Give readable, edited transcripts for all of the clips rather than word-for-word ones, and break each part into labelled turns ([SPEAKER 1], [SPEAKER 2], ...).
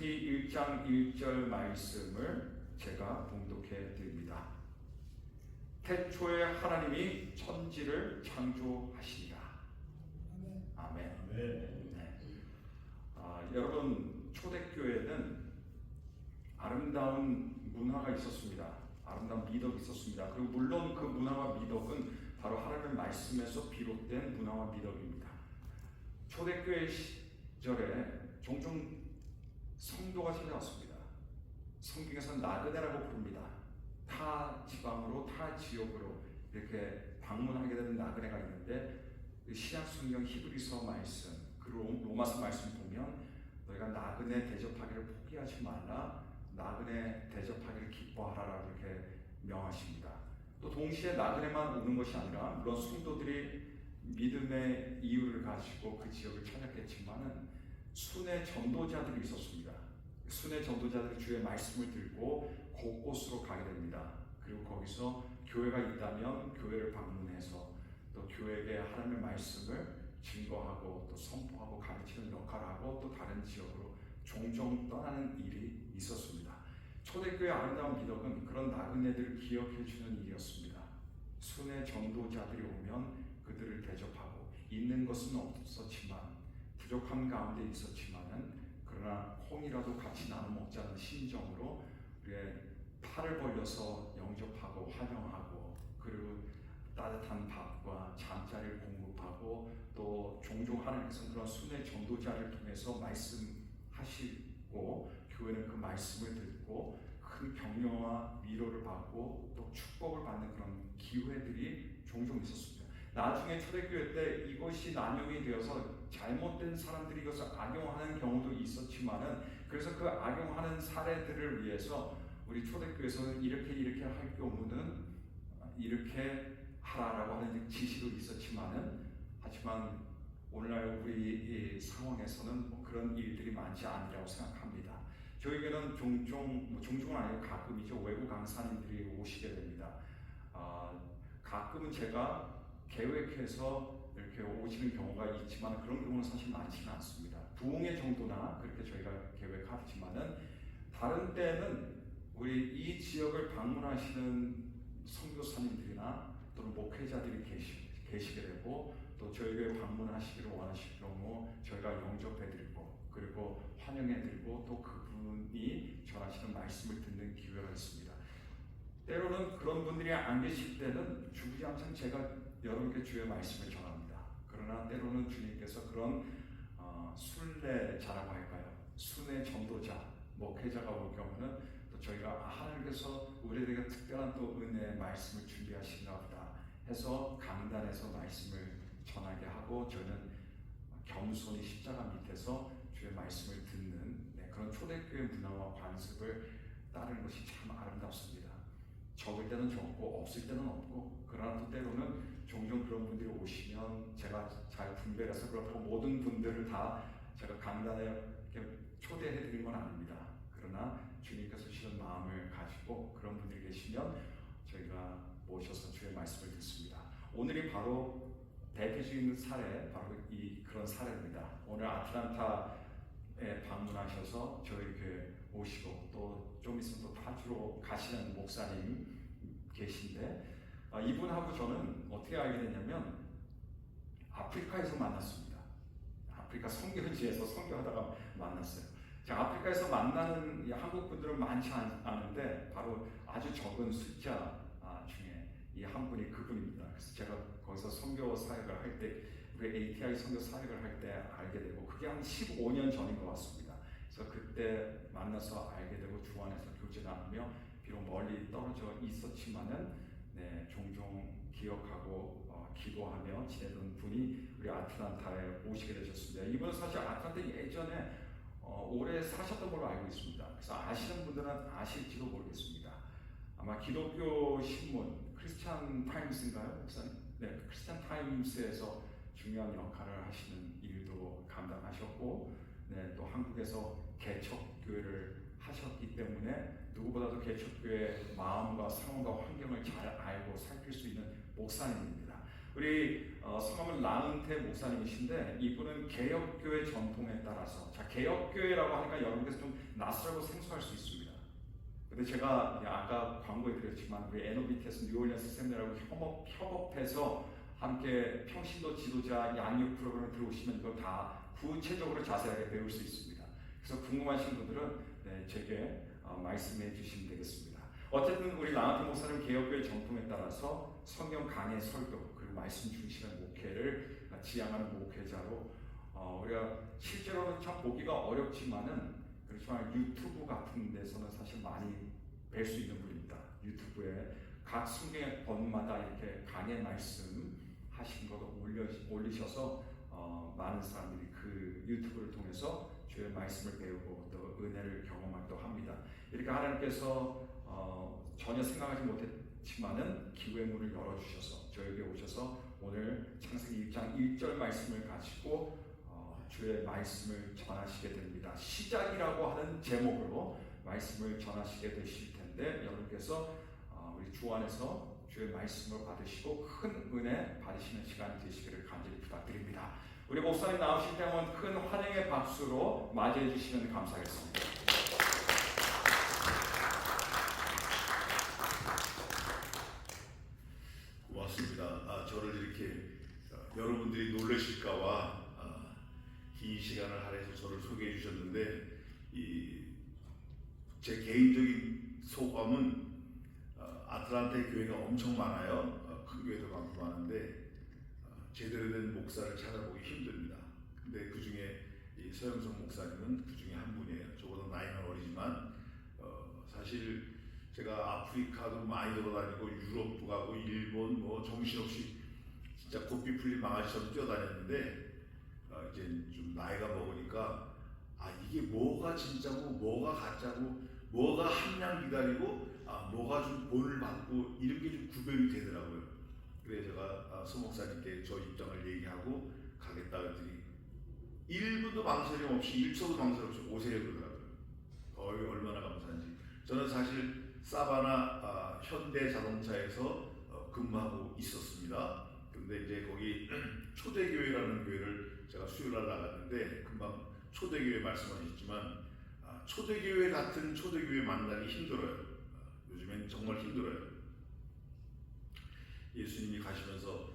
[SPEAKER 1] 창세기 1장 1절 말씀을 제가 봉독해 드립니다. 태초에 하나님이 천지를 창조하시니라. 아멘. 네. 여러분, 초대교회는 아름다운 문화가 있었습니다. 아름다운 미덕이 있었습니다. 그리고 물론 그 문화와 미덕은 바로 하나님의 말씀에서 비롯된 문화와 미덕입니다. 초대교회 시절에 종종 성도가 찾아왔습니다. 성경에서 나그네라고 부릅니다. 타 지방으로, 타 지역으로 이렇게 방문하게 되는 나그네가 있는데, 신약 성경 히브리서 말씀, 그리고 로마서 말씀 보면 너희가 나그네 대접하기를 포기하지 말라, 나그네 대접하기를 기뻐하라라고 이렇게 명하십니다. 또 동시에 나그네만 오는 것이 아니라, 물론 성도들이 믿음의 이유를 가지고 그 지역을 찾았겠지만은 순회 전도자들이 있었습니다. 순회 전도자들이 주의 말씀을 들고 곳곳으로 가게 됩니다. 그리고 거기서 교회가 있다면 교회를 방문해서 또 교회에게 하나님의 말씀을 증거하고 또 선포하고 가르치는 역할을 하고 또 다른 지역으로 종종 떠나는 일이 있었습니다. 초대교회의 아름다운 미덕은 그런 나그네들을 기억해 주는 일이었습니다. 순회 전도자들이 오면 그들을 대접하고, 있는 것은 없었지만 부족한 가운데 있었지만은 그러나 콩이라도 같이 나눠 먹자는 심정으로 우리의 팔을 벌려서 영접하고 환영하고, 그리고 따뜻한 밥과 잠자리를 공급하고, 또 종종 하나님께서 그런 순회 전도자를 통해서 말씀하시고 교회는 그 말씀을 듣고 큰 격려와 위로를 받고 또 축복을 받는 그런 기회들이 종종 있었습니다. 나중에 초대교회 때 이것이 난용이 되어서 잘못된 사람들이 이것을 악용하는 경우도 있었지만은, 그래서 그 악용하는 사례들을 위해서 우리 초대교회에서는 이렇게 할 경우는 이렇게 하라라고 하는 지시도 있었지만은, 하지만 오늘날 우리 이 상황에서는 그런 일들이 많지 않으리라고 생각합니다. 저에게는 종종은 아니고 가끔이죠, 외부 강사님들이 오시게 됩니다. 가끔은 제가 계획해서 이렇게 오시는 경우가 있지만 그런 경우는 사실 많지는 않습니다. 부흥회 정도나 그렇게 저희가 계획하지만은, 다른 때는 우리 이 지역을 방문하시는 선교사님들이나 또는 목회자들이 계시게 되고, 또 저희 교회 방문하시기를 원하실 경우 저희가 영접해드리고 그리고 환영해드리고 또 그분이 전하시는 말씀을 듣는 기회가 있습니다. 때로는 그런 분들이 안 계실 때는 주구장창 제가 여러분께 주의 말씀을 전합니다. 그러나 때로는 주님께서 그런 순례자라고 할까요? 순회 전도자, 목회자가 올 경우는 또 저희가 하나님께서 우리에게 특별한 또 은혜의 말씀을 준비하신가 보다 해서 강단에서 말씀을 전하게 하고, 저는 겸손히 십자가 밑에서 주의 말씀을 듣는 그런 초대교회 문화와 관습을 따르는 것이 참 아름답습니다. 적을 때는 적고 없을 때는 없고, 그러나 또 때로는 종종 그런 분들이 오시면 제가 잘 분별해서 그렇다고 모든 분들을 다 제가 강단에 이렇게 초대해 드린 건 아닙니다. 그러나 주님께서 주신 마음을 가지고 그런 분들이 계시면 저희가 모셔서 주의 말씀을 듣습니다. 오늘이 바로 대표적인 사례, 바로 그런 사례입니다. 오늘 아틀란타에 방문하셔서 저희 교회 오시고 또 좀 있으면 또 파주로 가시는 목사님 계신데, 이분하고 저는 어떻게 알게 됐냐면 아프리카에서 만났습니다. 아프리카 선교지에서 선교하다가 만났어요. 자, 아프리카에서 만나는 한국 분들은 많지 않은데 바로 아주 적은 숫자 중에 이 한 분이 그분입니다. 그래서 제가 거기서 선교 사역을 할 때, 우리 ATI 선교 사역을 할 때 알게 되고, 그게 한 15년 전인 것 같습니다. 그래서 그때 만나서 알게 되고 주 안에서 교제 나누며, 비록 멀리 떨어져 있었지만은 종종 기억하고 기도하며 지내던 분이 우리 아틀란타에 오시게 되셨습니다. 이분은 사실 아틀란타에 예전에 오래 사셨던 걸로 알고 있습니다. 그래서 아시는 분들은 아실지도 모르겠습니다. 아마 기독교 신문 크리스찬 타임스인가요, 목사님? 네, 크리스찬 타임스에서 중요한 역할을 하시는 일도 감당하셨고, 또 한국에서 개척교회를 하셨기 때문에 누구보다도 개척교회의 마음과 상황과 환경을 잘 알고 살필 수 있는 목사님입니다. 우리 성함은 라은태 목사님이신데, 이분은 개혁교회 전통에 따라서, 자, 개혁교회라고 하니까 여러분께서 좀 낯설고 생소할 수 있습니다. 근데 제가 아까 광고에 드렸지만 우리 NOBTS 뉴올리언스 세미나라고 협업해서 함께 평신도 지도자 양육 프로그램에 들어오시면 이거 다 구체적으로 자세하게 배울 수 있습니다. 그래서 궁금하신 분들은 제게 말씀해 주시면 되겠습니다. 어쨌든 우리 라마티 목사님 개혁교회 정통에 따라서 성경 강해 설교 그리고 말씀 중심의 목회를 지향하는 목회자로 우리가 실제로는 참 보기가 어렵지만은 그렇지만 유튜브 같은 데서는 사실 많이 뵐 수 있는 분입니다. 유튜브에 각 성경의 번마다 이렇게 강의 말씀 하신 것을 올리셔서 많은 사람들이 그 유튜브를 통해서 주의 말씀을 배우고 또 은혜를 경험하기도 합니다. 이렇게 하나님께서 전혀 생각하지 못했지만은 기회의 문을 열어주셔서 저에게 오셔서 오늘 창세기 1장 1절 말씀을 가지고 주의 말씀을 전하시게 됩니다. 시작이라고 하는 제목으로 말씀을 전하시게 되실 텐데 여러분께서 우리 주 안에서 주의 말씀을 받으시고 큰 은혜 받으시는 시간 되시기를 간절히 부탁드립니다. 우리 목사님 나오실 때 한번 큰 환영의 박수로 맞이해 주시면 감사하겠습니다.
[SPEAKER 2] 고맙습니다. 저를 이렇게 여러분들이 놀라실까봐 긴 시간을 할애해서 저를 소개해 주셨는데 제 개인적인 소감은 아틀란타의 교회가 엄청 많아요. 큰 교회도 많고 많은데 제대로 된 목사를 찾아보기 힘듭니다. 근데 그 중에 서영석 목사님은 그 중에 한 분이에요. 저보다 나이는 어리지만 사실 제가 아프리카도 많이 돌아다니고 유럽도 가고 일본 뭐 정신없이 진짜 고삐 풀린 망아지처럼 뛰어다녔는데 이제 좀 나이가 먹으니까 이게 뭐가 진짜고 뭐가 가짜고 뭐가 함량 기다리고 뭐가 좀 본을 받고 이런 게 좀 구별이 되더라고요. 그래서 제가 소 목사님께 저 입장을 얘기하고 가겠다 그랬더니 1분도 망설임 없이 1초도 망설임 없이 오세요 그러더라고요. 얼마나 감사한지. 저는 사실 사바나 현대자동차에서 근무하고 있었습니다. 근데 이제 거기 초대교회라는 교회를 제가 수요일날 나갔는데 금방 초대교회 말씀하셨지만 초대교회 같은 초대교회 만나기 힘들어요. 요즘엔 정말 힘들어요. 예수님이 가시면서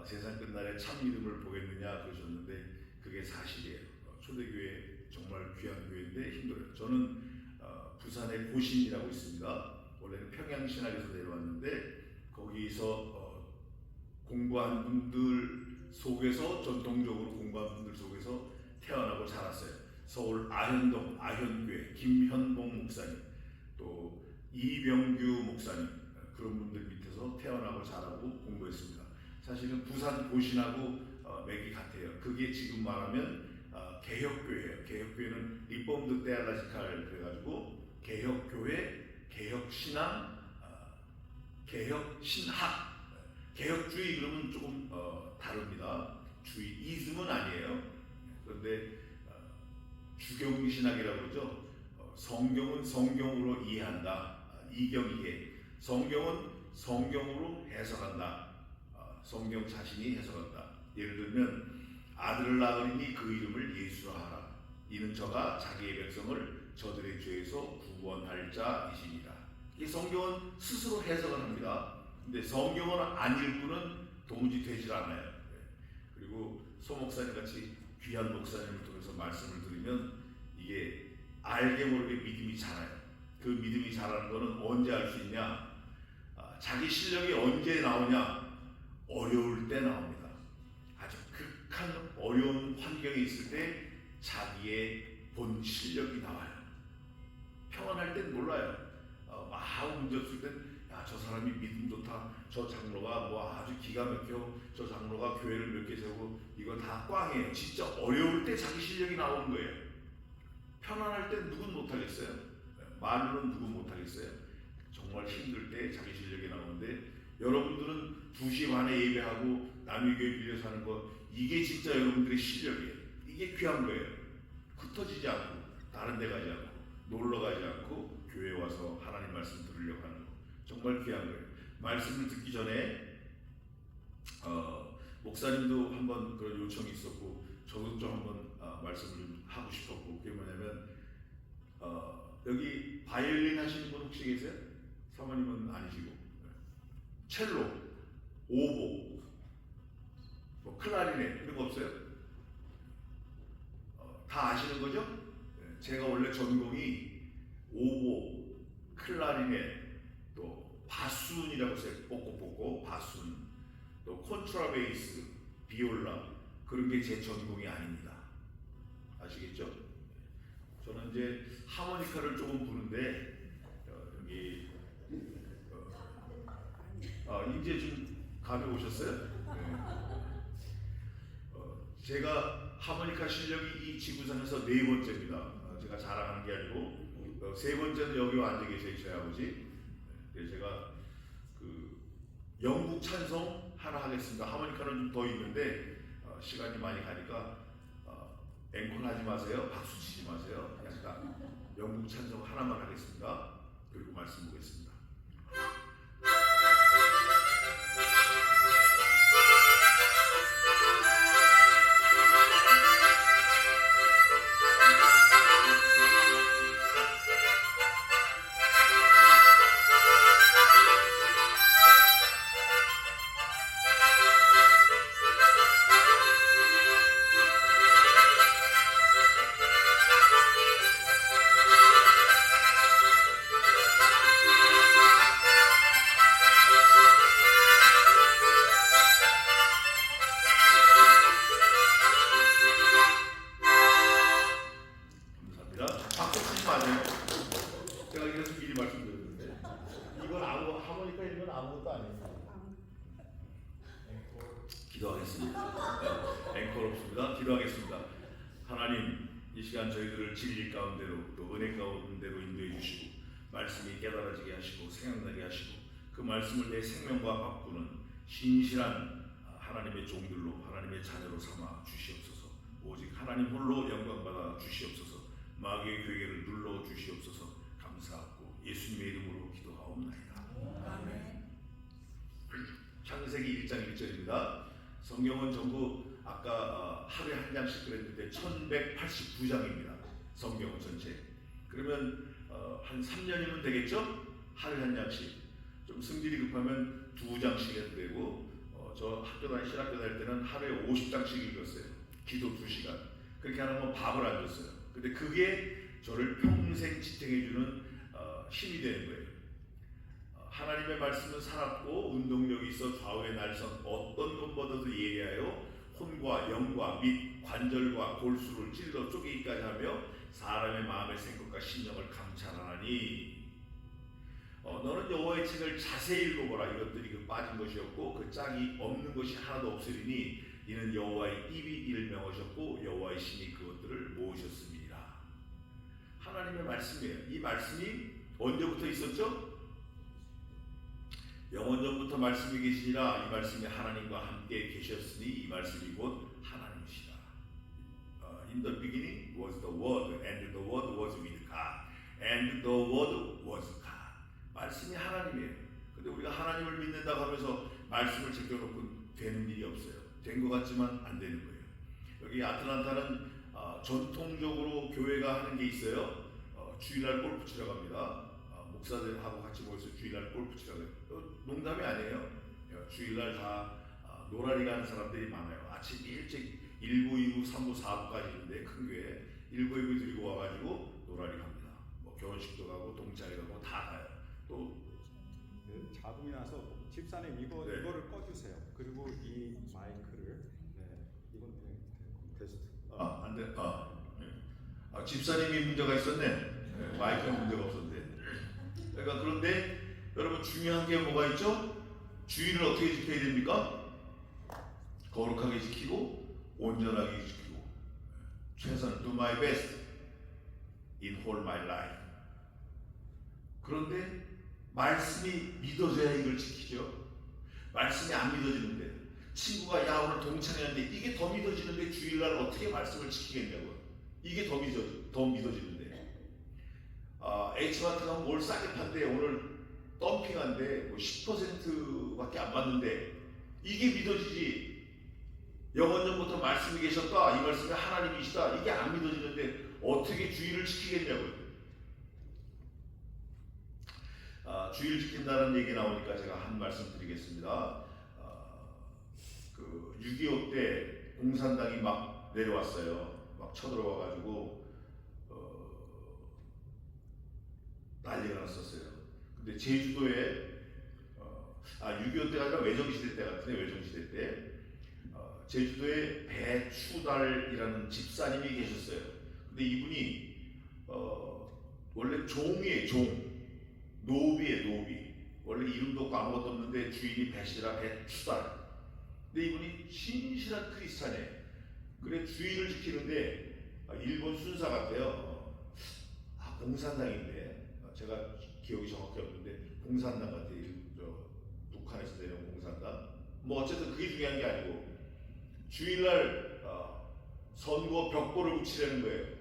[SPEAKER 2] 세상 끝날에 참 믿음을 보겠느냐 그러셨는데 그게 사실이에요. 초대교회 정말 귀한 교회인데 힘들어요. 저는 부산의 고신이라고 있습니다. 원래는 평양신학에서 내려왔는데 거기서 공부한 분들 속에서 전통적으로 공부한 분들 속에서 태어나고 자랐어요. 서울 아현동 아현교회 김현봉 목사님 또 이병규 목사님 그런 분들 밑에서 태어나고 자라고 공부했습니다. 사실은 부산 고신하고 맥이 같아요. 그게 지금 말하면 개혁교회예요. 개혁교회는 리폼드 테올로지칼 그래가지고 개혁교회, 개혁신앙, 개혁신학, 개혁주의 그러면 조금 다릅니다. 주의이즘은 아니에요. 그런데 주경신학이라고 그러죠. 성경은 성경으로 이해한다. 이경이해. 성경은 성경으로 해석한다. 성경 자신이 해석한다. 예를 들면 아들을 낳으리니 그 이름을 예수라 하라. 이는 저가 자기의 백성을 저들의 죄에서 구원할 자이시니라. 이 성경은 스스로 해석을 합니다. 근데 성경을 안 읽고는 도무지 되질 않아요. 그리고 소 목사님 같이 귀한 목사님을 통해서 말씀을 들으면 이게 알게 모르게 믿음이 자라요. 그 믿음이 자라는 거는 언제 알 수 있냐? 자기 실력이 언제 나오냐? 어려울 때 나옵니다. 아주 극한 어려운 환경에 있을 때 자기의 본 실력이 나와요. 평안할 땐 몰라요. 아무 문제 없을 땐 저 사람이 믿음 좋다. 저 장로가 뭐 아주 기가 막혀. 저 장로가 교회를 몇 개 세우고 이거 다 꽝이에요. 진짜 어려울 때 자기 실력이 나오는 거예요. 편안할 땐 누군 못하겠어요? 말로는 누군 못하겠어요? 정말 힘들 때 자기 실력이 나오는데 여러분들은 2시 반에 예배하고 남의 교회 빌려서 하는 거 이게 진짜 여러분들의 실력이에요. 이게 귀한 거예요. 흩어지지 않고 다른 데 가지 않고 놀러 가지 않고 교회에 와서 하나님 말씀 들으려고 하는 거 정말 귀한 거예요. 말씀을 듣기 전에 목사님도 한번 그런 요청이 있었고 저도 좀 한번 말씀을 좀 하고 싶었고 그게 뭐냐면 여기 바이올린 하시는 분 혹시 계세요? 사모님은 아니시고. 첼로, 오보, 뭐 클라리넷 이런 거 없어요? 다 아시는 거죠? 제가 원래 전공이 오보, 클라리넷, 또 바순이라고 써요. 뽀꼬뽀꼬, 바순, 또 콘트라베이스, 비올라 그런 게 제 전공이 아닙니다. 아시겠죠? 저는 이제 하모니카를 조금 부는데 여기 이제 좀 가져오셨어요? 제가 하모니카 실력이 이 지구상에서 4번째입니다. 제가 자랑하는 게 아니고 3번째는 여기 앉아 계세요, 저희 아버지. 그래서 제가 그 영국 찬송 하나 하겠습니다. 하모니카는 좀 더 있는데 시간이 많이 가니까 앵콜 하지 마세요. 박수 치지 마세요. 그냥 딱 영국 찬송 하나만 하겠습니다. 그리고 말씀 보겠습니다. 기도하겠습니다. 앵콜 없습니다. 기도하겠습니다. 하나님, 이 시간 저희들을 진리 가운데로 또 은혜 가운데로 인도해 주시고 말씀이 깨달아지게 하시고 생각나게 하시고 그 말씀을 내 생명과 바꾸는 신실한 하나님의 종들로 하나님의 자녀로 삼아 주시옵소서. 오직 하나님 홀로 영광받아 주시옵소서. 마귀의 괴계를 눌러 주시옵소서. 감사하고 예수님의 이름으로 기도하옵나이다. 아멘. 창세기 1장 1절입니다. 성경은 전부 아까 하루에 한 장씩 그랬는데 1189장입니다. 성경은 전체. 그러면 한 3년이면 되겠죠? 하루에 한 장씩. 좀 승질이 급하면 2장씩 해도 되고 저 신학교 다닐 때는 하루에 50장씩 읽었어요. 기도 2시간. 그렇게 안 하면 밥을 안 줬어요. 근데 그게 저를 평생 지탱해주는 힘이 되는 거예요. 하나님의 말씀은 살았고 운동력이 있어 좌우의 날선 어떤 것보다도 예리하여 혼과 영과 및 관절과 골수를 찔러 쪼개기까지 하며 사람의 마음의 생각과 심령을 감찰하나니 너는 여호와의 책을 자세히 읽어보라. 이것들이 그 빠진 것이었고 그 짝이 없는 것이 하나도 없으리니 이는 여호와의 입이 이를 명하셨고 여호와의 신이 그것들을 모으셨음이니라. 하나님의 말씀이에요. 이 말씀이 언제부터 있었죠? 영원전부터 말씀이 계시니라. 이 말씀이 하나님과 함께 계셨으니 이 말씀이 곧 하나님이시라. In the beginning was the Word, and the Word was with God, and the Word was God. 말씀이 하나님이에요. 근데 우리가 하나님을 믿는다고 하면서 말씀을 제껴놓고 되는 일이 없어요. 된 것 같지만 안 되는 거예요. 여기 아틀란타는 전통적으로 교회가 하는 게 있어요. 주일날 골프 치러 갑니다. 목사들하고 같이 모여서 주일날 골프 치러 가요. 농담이 아니에요. 주일날 다 노라리 가는 사람들이 많아요. 아침 일찍 1부, 2부, 3부, 4부까지 있는데 큰 교회 1부, 2부 들고 와가지고 노라리 갑니다. 뭐 결혼식도 가고 동창회 가고 다 가요. 또
[SPEAKER 3] 자동이 나서 집사님 이거를 꺼주세요. 그리고 이 마이크를 이건 그냥 테스트.
[SPEAKER 2] 안 돼. 집사님이 문제가 있었네. 마이크는 문제가 없었는데. 그러니까 그런데 여러분 중요한 게 뭐가 있죠? 주의를 어떻게 지켜야 됩니까? 거룩하게 지키고 온전하게 지키고 최선 do my best in whole my life. 그런데 말씀이 믿어져야 이걸 지키죠. 말씀이 안 믿어지는데 친구가 야 오늘 동창회인데 이게 더 믿어지는데 주일날 어떻게 말씀을 지키겠냐고요. 이게 더 믿어지는데 H마트가 뭘 싸게 판대 오늘 덤핑한데 뭐 10%밖에 안 받는데 이게 믿어지지. 영원전부터 말씀이 계셨다. 이 말씀이 하나님이시다. 이게 안 믿어지는데 어떻게 주의를 지키겠냐고요. 주일 지킨다는 얘기 나오니까 제가 한 말씀 드리겠습니다. 그 6.25 때 공산당이 막 내려왔어요. 막 쳐들어와가지고 난리가 났었어요. 근데 제주도에 6.25 때가 아니라 외정시대 때 같은데, 외정시대 때 제주도에 배추달이라는 집사님이 계셨어요. 근데 이분이 원래 종이에요. 노비예요. 노비. 원래 이름도 없고 아무것도 없는데 주인이 배시라 배추달. 근데 이분이 신실한 크리스찬이에요. 그래 주일을 지키는데 일본 순사 같아요. 공산당인데 제가 기억이 정확히 없는데 공산당 같아요. 북한에서 내려온 공산당. 뭐 어쨌든 그게 중요한 게 아니고 주일날 선거 벽보를 붙이려는 거예요.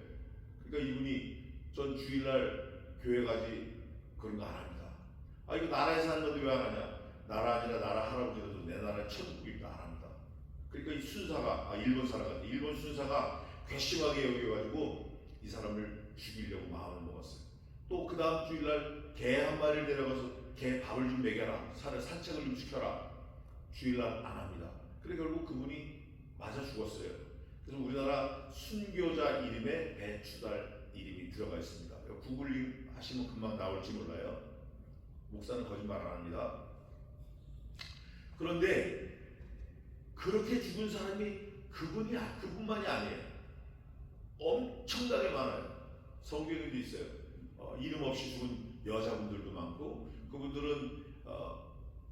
[SPEAKER 2] 그러니까 이분이 전 주일날 교회 가지 그런 거 안 합니다. 이거 나라에서 하는 건데 왜 안 하냐? 나라 아니라 나라 할아버지라도 내 나라에 천국이니까 안 합니다. 그러니까 이 순사가 일본 사람 같아. 일본 순사가 괘씸하게 여겨가지고 이 사람을 죽이려고 마음을 먹었어요. 또 그 다음 주일날 개 한 마리를 데려가서 개 밥을 좀 먹여라. 산책을 좀 시켜라. 주일날 안 합니다. 그래 결국 그분이 맞아 죽었어요. 그래서 우리나라 순교자 이름에 배추달 이름이 들어가 있습니다. 구글링 하시면 금방 나올지 몰라요. 목사는 거짓말 안 합니다. 그런데 그렇게 죽은 사람이 그분만이 아니에요. 엄청나게 많아요. 성경에도 있어요. 이름 없이 죽은 여자분들도 많고, 그분들은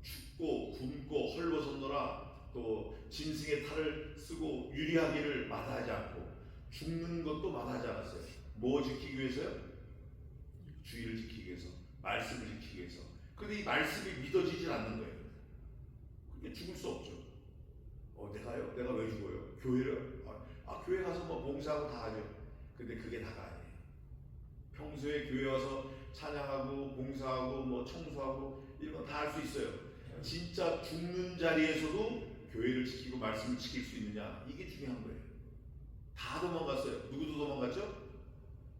[SPEAKER 2] 죽고 굶고 헐벗었노라, 또 짐승의 탈을 쓰고 유리하기를 마다하지 않고 죽는 것도 마다하지 않았어요. 뭐 지키기 위해서요? 주의를 지키기 위해서, 말씀을 지키기 위해서. 그런데 이 말씀이 믿어지질 않는 거예요. 그게 죽을 수 없죠. 내가요? 내가 왜 죽어요? 교회를? 교회 가서 뭐 봉사하고 다 하죠. 근데 그게 다가 아니에요. 평소에 교회 와서 찬양하고 봉사하고 뭐 청소하고 이런 건 다 할 수 있어요. 진짜 죽는 자리에서도 교회를 지키고 말씀을 지킬 수 있느냐, 이게 중요한 거예요. 다 도망갔어요. 누구도 도망갔죠?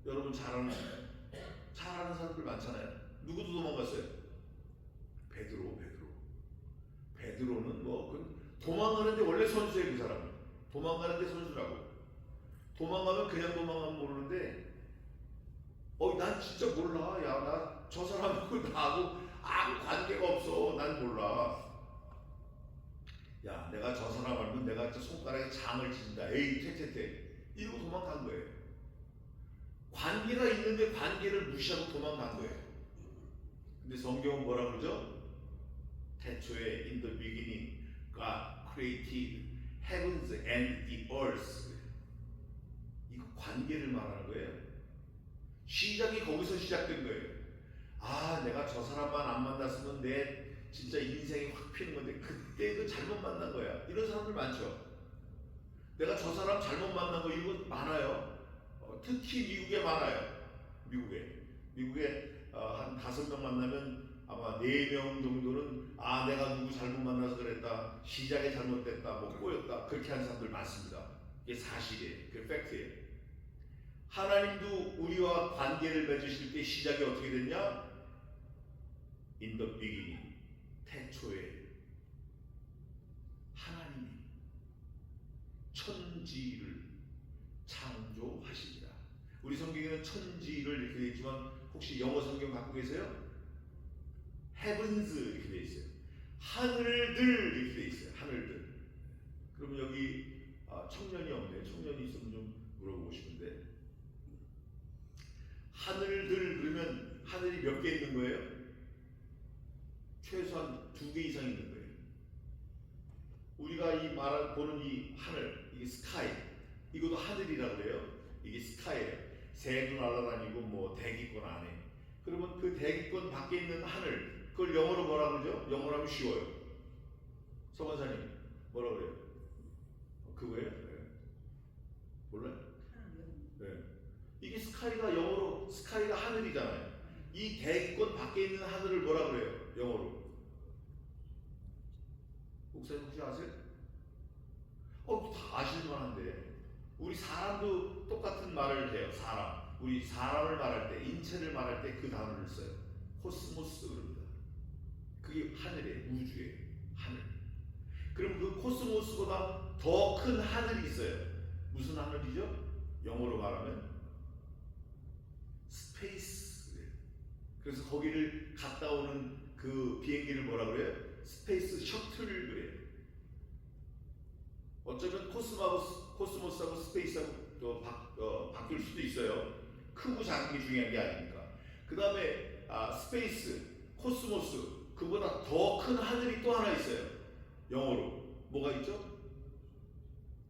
[SPEAKER 2] 여러분 잘 아는 사람들 많잖아요. 누구도 도망갔어요? 베드로는 뭐 도망가는데 원래 선수예요. 그 사람은 도망가는데 선수라고. 도망가면 그냥 도망가면 모르는데 난 진짜 몰라. 야, 나 저 사람하고 나하고 아무 관계가 없어. 난 몰라. 야, 내가 저 사람 알면 내가 저 손가락에 장을 친다. 에이, 퇴퇴퇴. 이러고 도망간 거예요. 관계가 있는데 관계를 무시하고 도망간 거예요. 근데 성경은 뭐라 그러죠? 태초에 in the beginning God created heavens and the earth. 이거 관계를 말하는 거예요. 시작이 거기서 시작된 거예요. 내가 저 사람만 안 만났으면 내 진짜 인생이 확 피는 건데 그때 그 잘못 만난 거야. 이런 사람들 많죠. 내가 저 사람 잘못 만난 거 이거 많아요. 특히 미국에 많아요. 미국에 한 5명 만나면 아마 4명 정도는 내가 누구 잘못 만나서 그랬다. 시작이 잘못됐다. 뭐 꼬였다. 그렇게 하는 사람들 많습니다. 이게 사실이에요. 그게 팩트예요. 하나님도 우리와 관계를 맺으실 때 시작이 어떻게 됐냐? In the beginning, 태초에 하나님이 천지를 창조하십니다. 우리 성경에는 천지를 이렇게 되어 있지만 혹시 영어 성경 갖고 계세요? Heavens 이렇게 되어 있어요. 하늘들 이렇게 되어 있어요. 하늘들. 그러면 여기 청년이 없네요. 청년이 있으면 좀 물어보고 싶은데, 하늘들 그러면 하늘이 몇 개 있는 거예요? 최소한 2개 이상 있는 거예요. 우리가 보는 이 하늘, 이게 스카이, 이것도 하늘이라고 그래요. 이게 스카이예요. 새도 날아다니고 뭐 대기권 안에. 그러면 그 대기권 밖에 있는 하늘, 그걸 영어로 뭐라 그러죠? 영어로 하면 쉬워요. 서관사님 뭐라 그래요? 그거예요? 네. 몰라요? 네. 이게 스카이가 영어로, 스카이가 하늘이잖아요. 이 대기권 밖에 있는 하늘을 뭐라 그래요? 영어로. 목사님 혹시 아세요? 다 아실만한데. 우리 사람도 똑같은 말을 해요. 우리 사람을 말할 때, 인체를 말할 때 그 단어를 써요. 코스모스 그럽니다. 그게 하늘이에요. 우주의 하늘. 그럼 그 코스모스보다 더 큰 하늘이 있어요. 무슨 하늘이죠? 영어로 말하면 스페이스. 그래서 거기를 갔다 오는 그 비행기를 뭐라 그래요? 스페이스 셔틀 그래요. 어쩌면 코스모스하고 스페이스하고 바뀔 수도 있어요. 크고 작은 게 중요한 게 아니니까. 그 다음에 스페이스, 코스모스, 그보다 더 큰 하늘이 또 하나 있어요. 영어로 뭐가 있죠?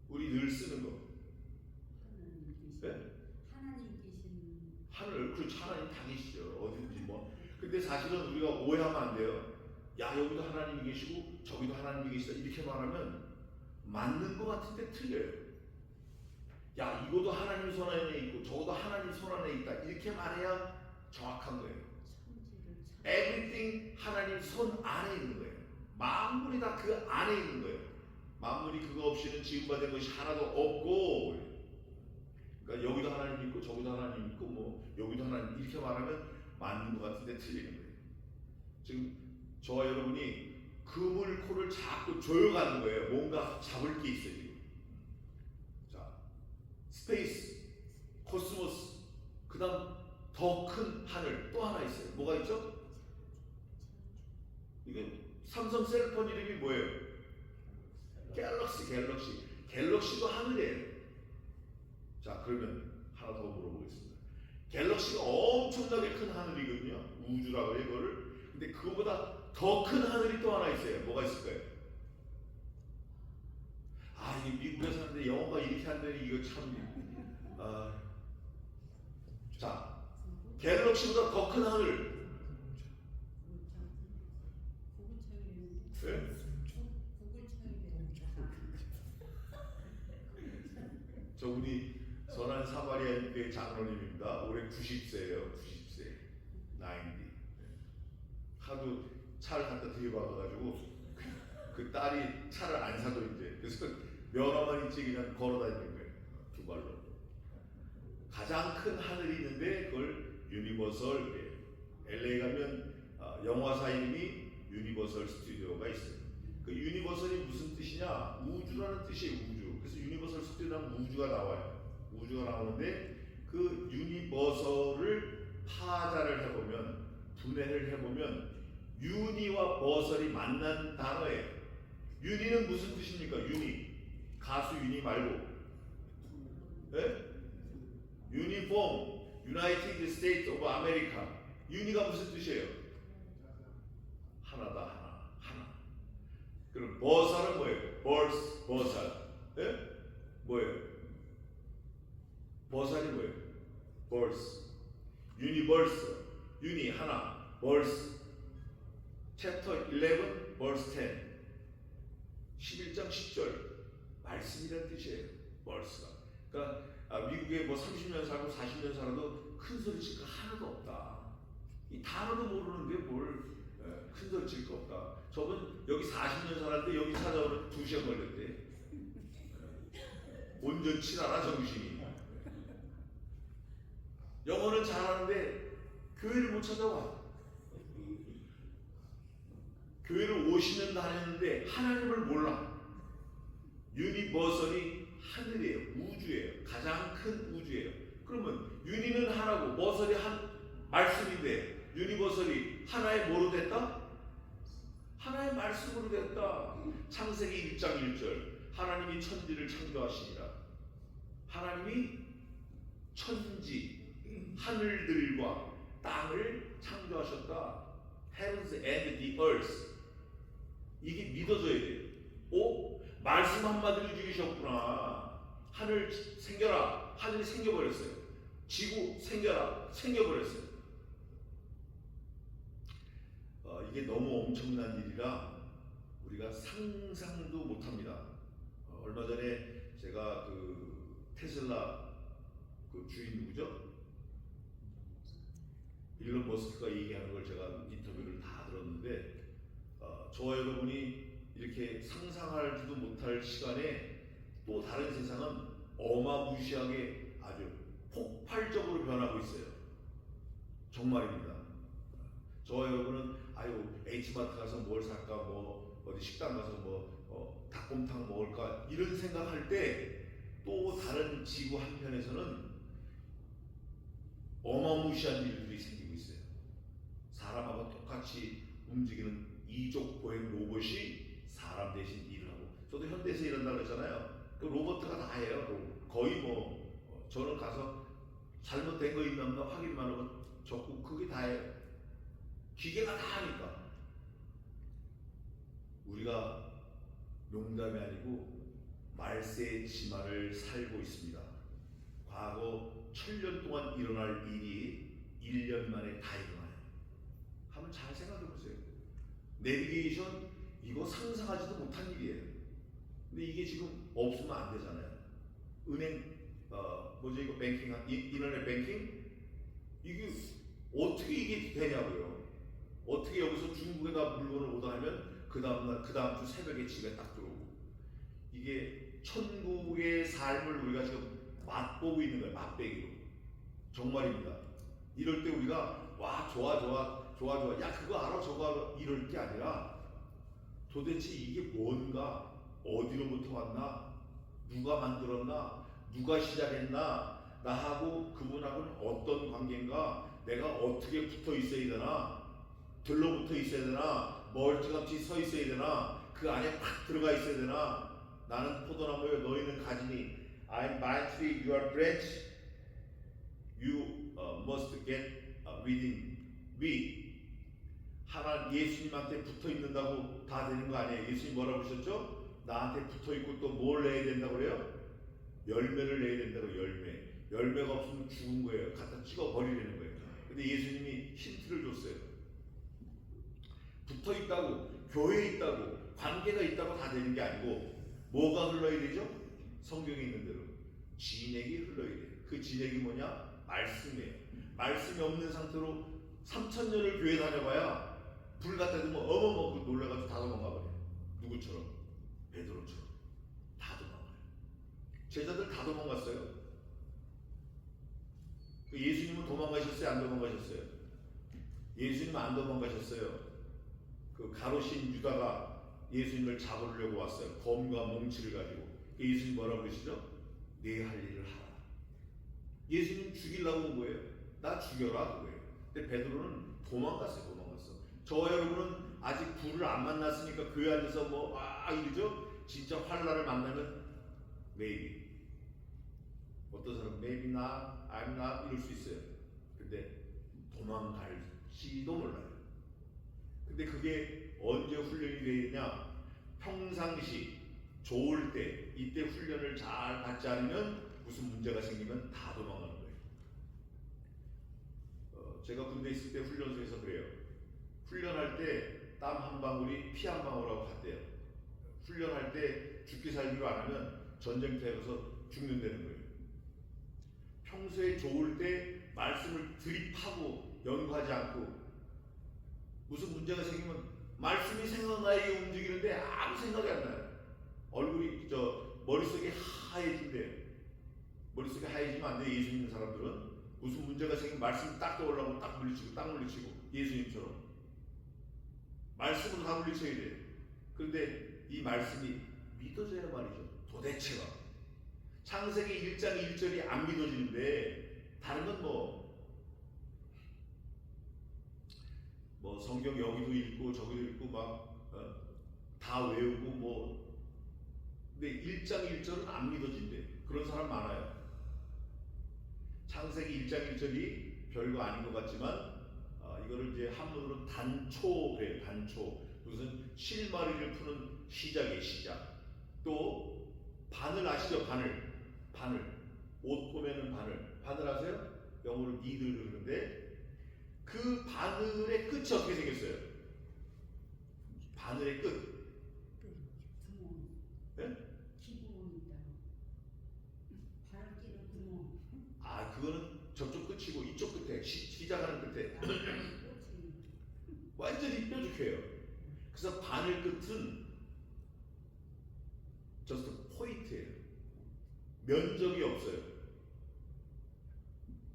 [SPEAKER 2] 우리 늘 쓰는 거. 네?
[SPEAKER 4] 하나님 계신
[SPEAKER 2] 하늘, 그렇죠. 하나님 다 계시죠. 어디든지 뭐. 근데 사실은 우리가 오해하면 안 돼요. 야, 여기도 하나님이 계시고 저기도 하나님이 계시다 이렇게 말하면 맞는 것 같은데 틀려요. 야, 이거도 하나님 손 안에 있고 저거도 하나님 손 안에 있다 이렇게 말해야 정확한 거예요.
[SPEAKER 4] 천지를 참
[SPEAKER 2] Everything 하나님 손 안에 있는 거예요. 만물이 다 그 안에 있는 거예요. 만물이 그거 없이는 지음받은 것이 하나도 없고, 그러니까 여기도 하나님 있고 저기도 하나님 있고 뭐 여기도 하나님 이렇게 말하면 맞는 것 같은데 틀리는 거예요. 지금 저와 여러분이 그물 코를 자꾸 조여가는 거예요. 뭔가 잡을 게 있어요. 지금. 자, 스페이스, 코스모스, 그다음 더 큰 하늘 또 하나 있어요. 뭐가 있죠? 이게 삼성 셀폰 이름이 뭐예요? 갤럭시도 하늘이에요. 자, 그러면 하나 더 물어보겠습니다. 갤럭시가 엄청나게 큰 하늘이거든요. 우주라고 해요, 이거를. 근데 그거보다 더 큰 하늘이 또 하나 있어요. 뭐가 있을까요? 아, 이게 미국에 사는데 영어가 이렇게 한다니 이거 참. 자, 갤럭시보다 더 큰 하늘. 네? 저 우리 선한 사마리아 교회 장로님입니다. 올해 90세예요. 90세. 90. 하도 차를 갖다 들여박아가지고 그 딸이 차를 안 사도 이제 그래서 면허만 있지 그냥 걸어다니는 거예요. 두 발로. 가장 큰 하늘이 있는데 그걸 유니버설. LA 가면 영화사 이름이 유니버설 스튜디오가 있어요. 그 유니버설이 무슨 뜻이냐? 우주라는 뜻이에요. 우주. 그래서 유니버설 스튜디오는 우주가 나와요. 우주가 나오는데 그 유니버설을 파자를 해보면 분해를 해보면 유니와 버설이 만난 단어예요. 유니는 무슨 뜻입니까? 유니. 가수 유니 말고. 네? 유니폼. United States of America. 유니가 무슨 뜻이에요? 하나다. 하나. 그럼 버설은 뭐예요? 버설. 네? 뭐예요? 버설이 뭐예요? 벌스. 유니버스. 유니 하나. 벌스. 챕터 11 벌스 10. 11장 10절 말씀이라는 뜻이에요. 벌스가. 그러니까 미국에 뭐 30년 살고 40년 살아도 큰 소리 칠 거 하나도 없다. 이 단어도 모르는데 뭘 큰 소리 칠 거 없다. 저분 여기 40년 살았는데 여기 찾아오는 2시간 걸렸대. 온전치 않아 정신이. 영어는 잘하는데 교회를 못 찾아와. 교회를 50년 다녔는데 하나님을 몰라. 유니버설이 하늘이에요. 우주예요. 가장 큰 우주예요. 그러면 유니는 하나고 버설이 한 말씀인데 유니버설이 하나의 뭐로 됐다? 하나의 말씀으로 됐다. 창세기 1장 1절 하나님이 천지를 창조하시니라. 하나님이 천지 하늘들과 땅을 창조하셨다. Heavens and the earth. 이게 믿어져야 돼요. 오? 말씀 한마디로 죽이셨구나. 하늘 생겨라. 하늘이 생겨버렸어요. 지구 생겨라. 생겨버렸어요. 이게 너무 엄청난 일이라 우리가 상상도 못합니다. 얼마 전에 제가 그 테슬라 그 주인 누구죠? 일론 머스크가 얘기하는 걸 제가 인터뷰를 다 들었는데 저와 여러분이 이렇게 상상하지도 못할 시간에 또 다른 세상은 어마무시하게 아주 폭발적으로 변하고 있어요. 정말입니다. 저와 여러분은 아유 H마트 가서 뭘 살까, 뭐 어디 식당 가서 닭곰탕 먹을까 이런 생각할 때 또 다른 지구 한편에서는 어마무시한 일들이 생기고 있어요. 사람하고 똑같이 움직이는 이족 보행 로봇이 사람 대신 일을 하고, 저도 현대에서 일한다고 했잖아요. 그 로봇가 다 해요. 거의 저는 가서 잘못된 거 있나 없나 확인만 하고 적고 그게 다예요. 기계가 다 하니까. 우리가 농담이 아니고 말세의 지마를 살고 있습니다. 과거 1000년 동안 일어날 일이 1년 만에 다 일어나요. 한번 잘 생각해 보세요. 내비게이션 이거 상상하지도 못한 일이에요. 근데 이게 지금 없으면 안 되잖아요. 은행 이거 뱅킹, 인터넷 뱅킹 이게 어떻게 이게 되냐고요. 어떻게 여기서 중국에다 물건을 오더하면 그 다음 주 새벽에 집에 딱 들어오고, 이게 천국의 삶을 우리가 지금 맛보고 있는 거예요. 맛배기로. 정말입니다. 이럴 때 우리가 와 좋아 야 그거 알아 저거 알아 이럴 게 아니라 도대체 이게 뭔가, 어디로부터 왔나, 누가 만들었나, 누가 시작했나, 나하고 그분하고는 어떤 관계인가, 내가 어떻게 붙어 있어야 되나, 들러붙어 있어야 되나, 멀찌감치 서 있어야 되나, 그 안에 팍 들어가 있어야 되나. 나는 포도나무여 너희는 가지니, I'm vine tree, you are branch. You must get within me. 하나님 예수님한테 붙어 있는다고 다 되는 거 아니에요. 예수님 뭐라고 하셨죠? 나한테 붙어 있고 또 뭘 내야 된다고 그래요? 열매를 내야 된다고. 열매가 없으면 죽은 거예요. 갖다 찍어 버리려는 거예요. 근데 예수님이 힌트를 줬어요. 붙어 있다고, 교회에 있다고, 관계가 있다고 다 되는 게 아니고 뭐가 흘러야 되죠? 성경에 있는 대로 진액이 흘러야 돼요. 그 진액이 뭐냐? 말씀이에요. 말씀이 없는 상태로 3000년을 교회 다녀봐야 불 갖다 대면 어머머 놀라가지고 다 도망가버려요. 누구처럼? 베드로처럼 다 도망가요. 제자들 다 도망갔어요. 예수님은 도망가셨어요? 안 도망가셨어요? 예수님은 안 도망가셨어요. 그 가로신 유다가 예수님을 잡으려고 왔어요. 검과 몽치를 가지고. 예수님 뭐라고 그러시죠? 내 할 일을 하라. 예수님 죽이려고 온 거예요. 나 죽여라 그거예요. 근데 베드로는 도망갔어요. 저와 여러분은 아직 불을 안 만났으니까 교회 안에서 이러죠? 진짜 환란을 만나면 maybe, 어떤 사람은 maybe not, I'm not 이럴 수 있어요. 근데 도망갈지도 몰라요. 근데 그게 언제 훈련이 되느냐? 평상시 좋을 때, 이때 훈련을 잘 받지 않으면 무슨 문제가 생기면 다 도망가는 거예요. 제가 군대 있을 때 훈련소에서 그래요. 훈련할 때 땀 한 방울이 피 한 방울하고 같대요. 훈련할 때 죽기 살기로 안 하면 전쟁터에 가서 죽는다는 거예요. 평소에 좋을 때 말씀을 들이파고 연구하지 않고 무슨 문제가 생기면 말씀이 생각나게 움직이는데 아무 생각이 안 나요. 얼굴이 머릿속이 하얘진대요. 머릿속이 하얘지면 안 돼요. 예수 믿는 사람들은 무슨 문제가 생기면 말씀이 딱 떠오르고 딱 물리치고 예수님처럼 말씀으로 다 물리쳐야 돼요. 그런데 이 말씀이 믿어져야 말이죠. 도대체가 창세기 1장 1절이 안 믿어지는데 다른 건 성경 여기도 읽고 저기도 읽고 다 외우고 근데 1장 1절은 안 믿어진대. 그런 사람 많아요. 창세기 1장 1절이 별거 아닌 것 같지만 이거를 이제 한문으로 단초래요. 단초. 무슨 실마리를 푸는 시작이에요. 시작. 또 바늘 아시죠? 바늘. 옷 보면은 바늘 아세요? 영어로 니들 그러는데 그 바늘의 끝이 어떻게 생겼어요? 바늘의 끝.
[SPEAKER 4] 구멍.
[SPEAKER 2] 네?
[SPEAKER 4] 기구멍이다. 바람기는 구멍.
[SPEAKER 2] 그거는 저쪽 끝이고 이쪽 끝에 시작하는 끝에 완전히 뾰족해요. 그래서 바늘 끝은 just 포인트예요. 면적이 없어요.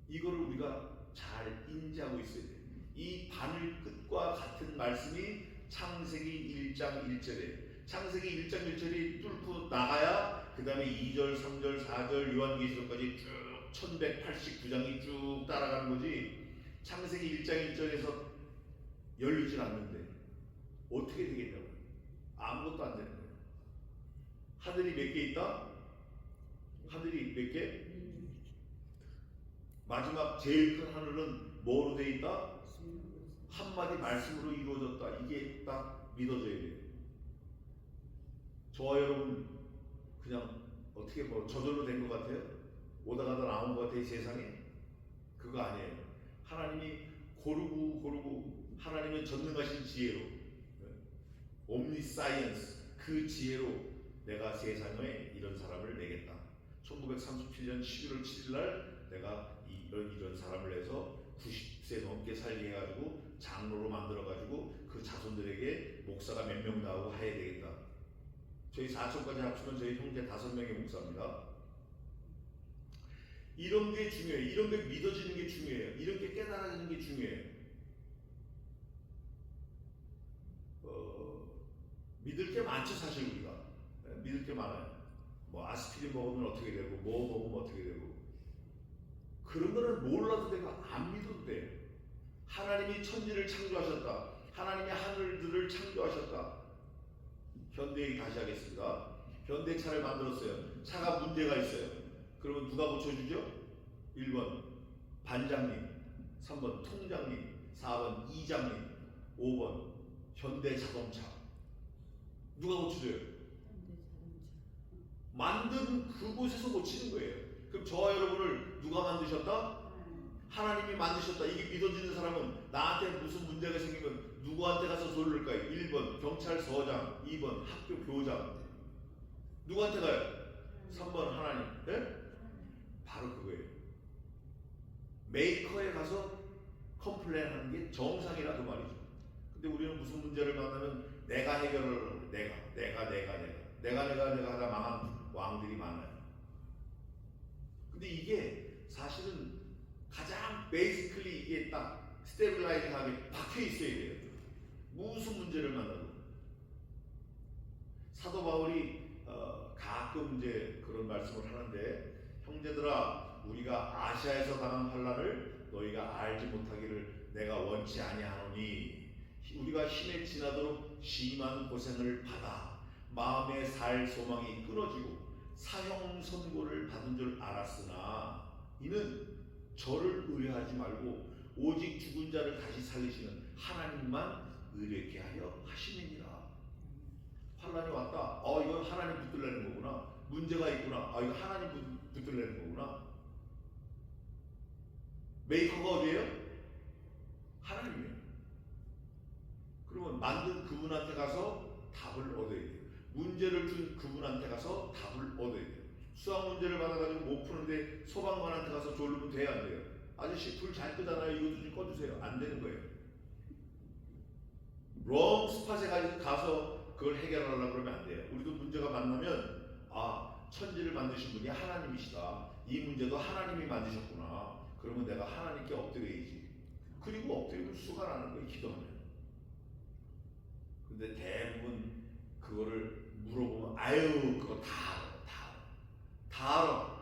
[SPEAKER 2] 이거를 우리가 잘 인지하고 있어야 돼요. 이 바늘 끝 같은 말씀이 창세기 1장 1절에 창세기 1장 1절이 뚫고 나가야 그 다음에 2절, 3절, 4절 요한계시록까지 쭉 1189장이 쭉 따라가는 거지. 창세기 1장 1절에서 열리질 않는데 어떻게 되겠냐고. 아무것도 안 되는 거예요. 하늘이 몇 개 있다? 하늘이 몇 개? 마지막 제일 큰 하늘은 뭐로 돼 있다? 한마디 말씀으로 이루어졌다. 이게 딱 믿어져야 돼요. 저와 여러분 그냥 어떻게 뭐 저절로 된 것 같아요? 오다 가다 나온 것 같아요 세상에? 그거 아니에요. 하나님이 고르고 하나님의 전능하신 지혜로 옴니사이언스 그 지혜로 내가 세상에 이런 사람을 내겠다. 1937년 11월 7일 날 내가 이런 사람을 내서 90세 넘게 살게 해가지고 장로로 만들어가지고 그 자손들에게 목사가 몇 명 나오고 해야 되겠다. 저희 4촌까지 합치면 저희 형제 5명의 목사입니다. 이런 게 중요해요. 이런 게 믿어지는 게 중요해요. 이런 게 깨달아지는 게 중요해요. 믿을 게 많죠 사실 우리가. 믿을 게 많아요. 뭐 아스피린 먹으면 어떻게 되고 뭐 먹으면 어떻게 되고 그런 거는 몰라도 되고 안 믿어도 돼요. 하나님이 천지를 창조하셨다. 하나님이 하늘들을 창조하셨다. 현대 얘기 다시 하겠습니다. 현대차를 만들었어요. 차가 문제가 있어요. 그러면 누가 고쳐주죠? 1번 반장님, 3번 통장님, 4번 이장님, 5번 현대자동차. 누가 고쳐줘요? 만든 그곳에서 고치는 거예요. 그럼 저와 여러분을 누가 만드셨다? 하나님이 만드셨다. 이게 믿어지는 사람은 나한테 무슨 문제가 생기면 누구한테 가서 소리를까요? 1번 경찰서장, 2번 학교 교장. 누구한테 가요? 3번 하나님. 네? 바로 그거예요. 메이커에 가서 컴플레인하는 게 정상이라도 말이죠. 근데 우리는 무슨 문제를 만나면 내가 해결을 하고 내가 하다 망한 왕들이 많아요. 근데 이게 사실은 가장 베이시클리 이게 딱 스테빌라이징하게 박혀 있어야 돼요. 무슨 문제를 만나도. 사도 바울이 가끔 이제 그런 말씀을 하는데 형제들아 우리가 아시아에서 당한 환난을 너희가 알지 못하기를 내가 원치 아니하노니 우리가 힘에 지나도록 심한 고생을 받아 마음에 살 소망이 끊어지고 사형 선고를 받은 줄 알았으나 이는 저를 의뢰하지 말고 오직 죽은 자를 다시 살리시는 하나님만 의뢰케 하여 하시느니라. 환난이 왔다. 이거 하나님 붙들려는 거구나. 문제가 있구나. 이거 하나님 붙들려는 거구나. 메이커가 어디예요? 하나님이에요. 그러면 만든 그분한테 가서 답을 얻어야 돼요. 문제를 준 그분한테 가서 답을 얻어야 돼요. 수학 문제를 받아가지고 못 푸는데 소방관한테 가서 졸르면 돼야 안 돼요? 아저씨 불 잘 끄잖아요. 이것도 좀 꺼주세요. 안 되는 거예요. 롱 스팟에 가서 그걸 해결하려고 그러면 안 돼요. 우리도 문제가 만나면 천지를 만드신 분이 하나님이시다. 이 문제도 하나님이 만드셨구나. 그러면 내가 하나님께 엎드려야지. 그리고 엎드리면 수가 나는 거예요. 기도하면. 근데 대부분 그거를 물어보면 그거 다 알아.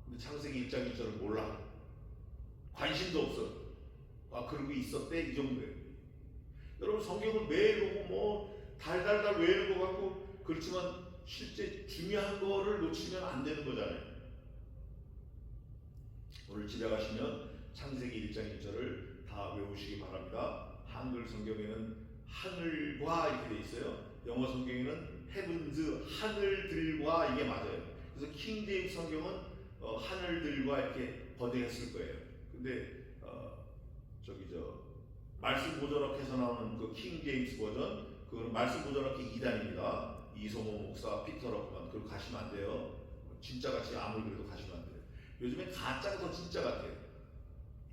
[SPEAKER 2] 근데 창세기 1장 1절을 몰라. 관심도 없어. 그러고 있었대 이 정도예요. 여러분 성경을 매일 보고 뭐 달달달 외우는 것 같고 그렇지만 실제 중요한 거를 놓치면 안 되는 거잖아요. 오늘 집에 가시면 창세기 1장 1절을 다 외우시기 바랍니다. 한글 성경에는 하늘과 이렇게 돼 있어요. 영어 성경에는 heavens, 하늘들과 이게 맞아요. 그래서 킹 제임스 성경은 하늘들과 이렇게 번역했을 거예요. 근데 말씀 보존학에서 나오는 그 킹 제임스 버전 그거는 말씀 보존학기 2단입니다. 이성호 목사, 피터 럭만 그거 가시면 안 돼요. 진짜같이 아무리 그래도 가시면 안 돼요. 요즘엔 가짜가 더 진짜 같아요.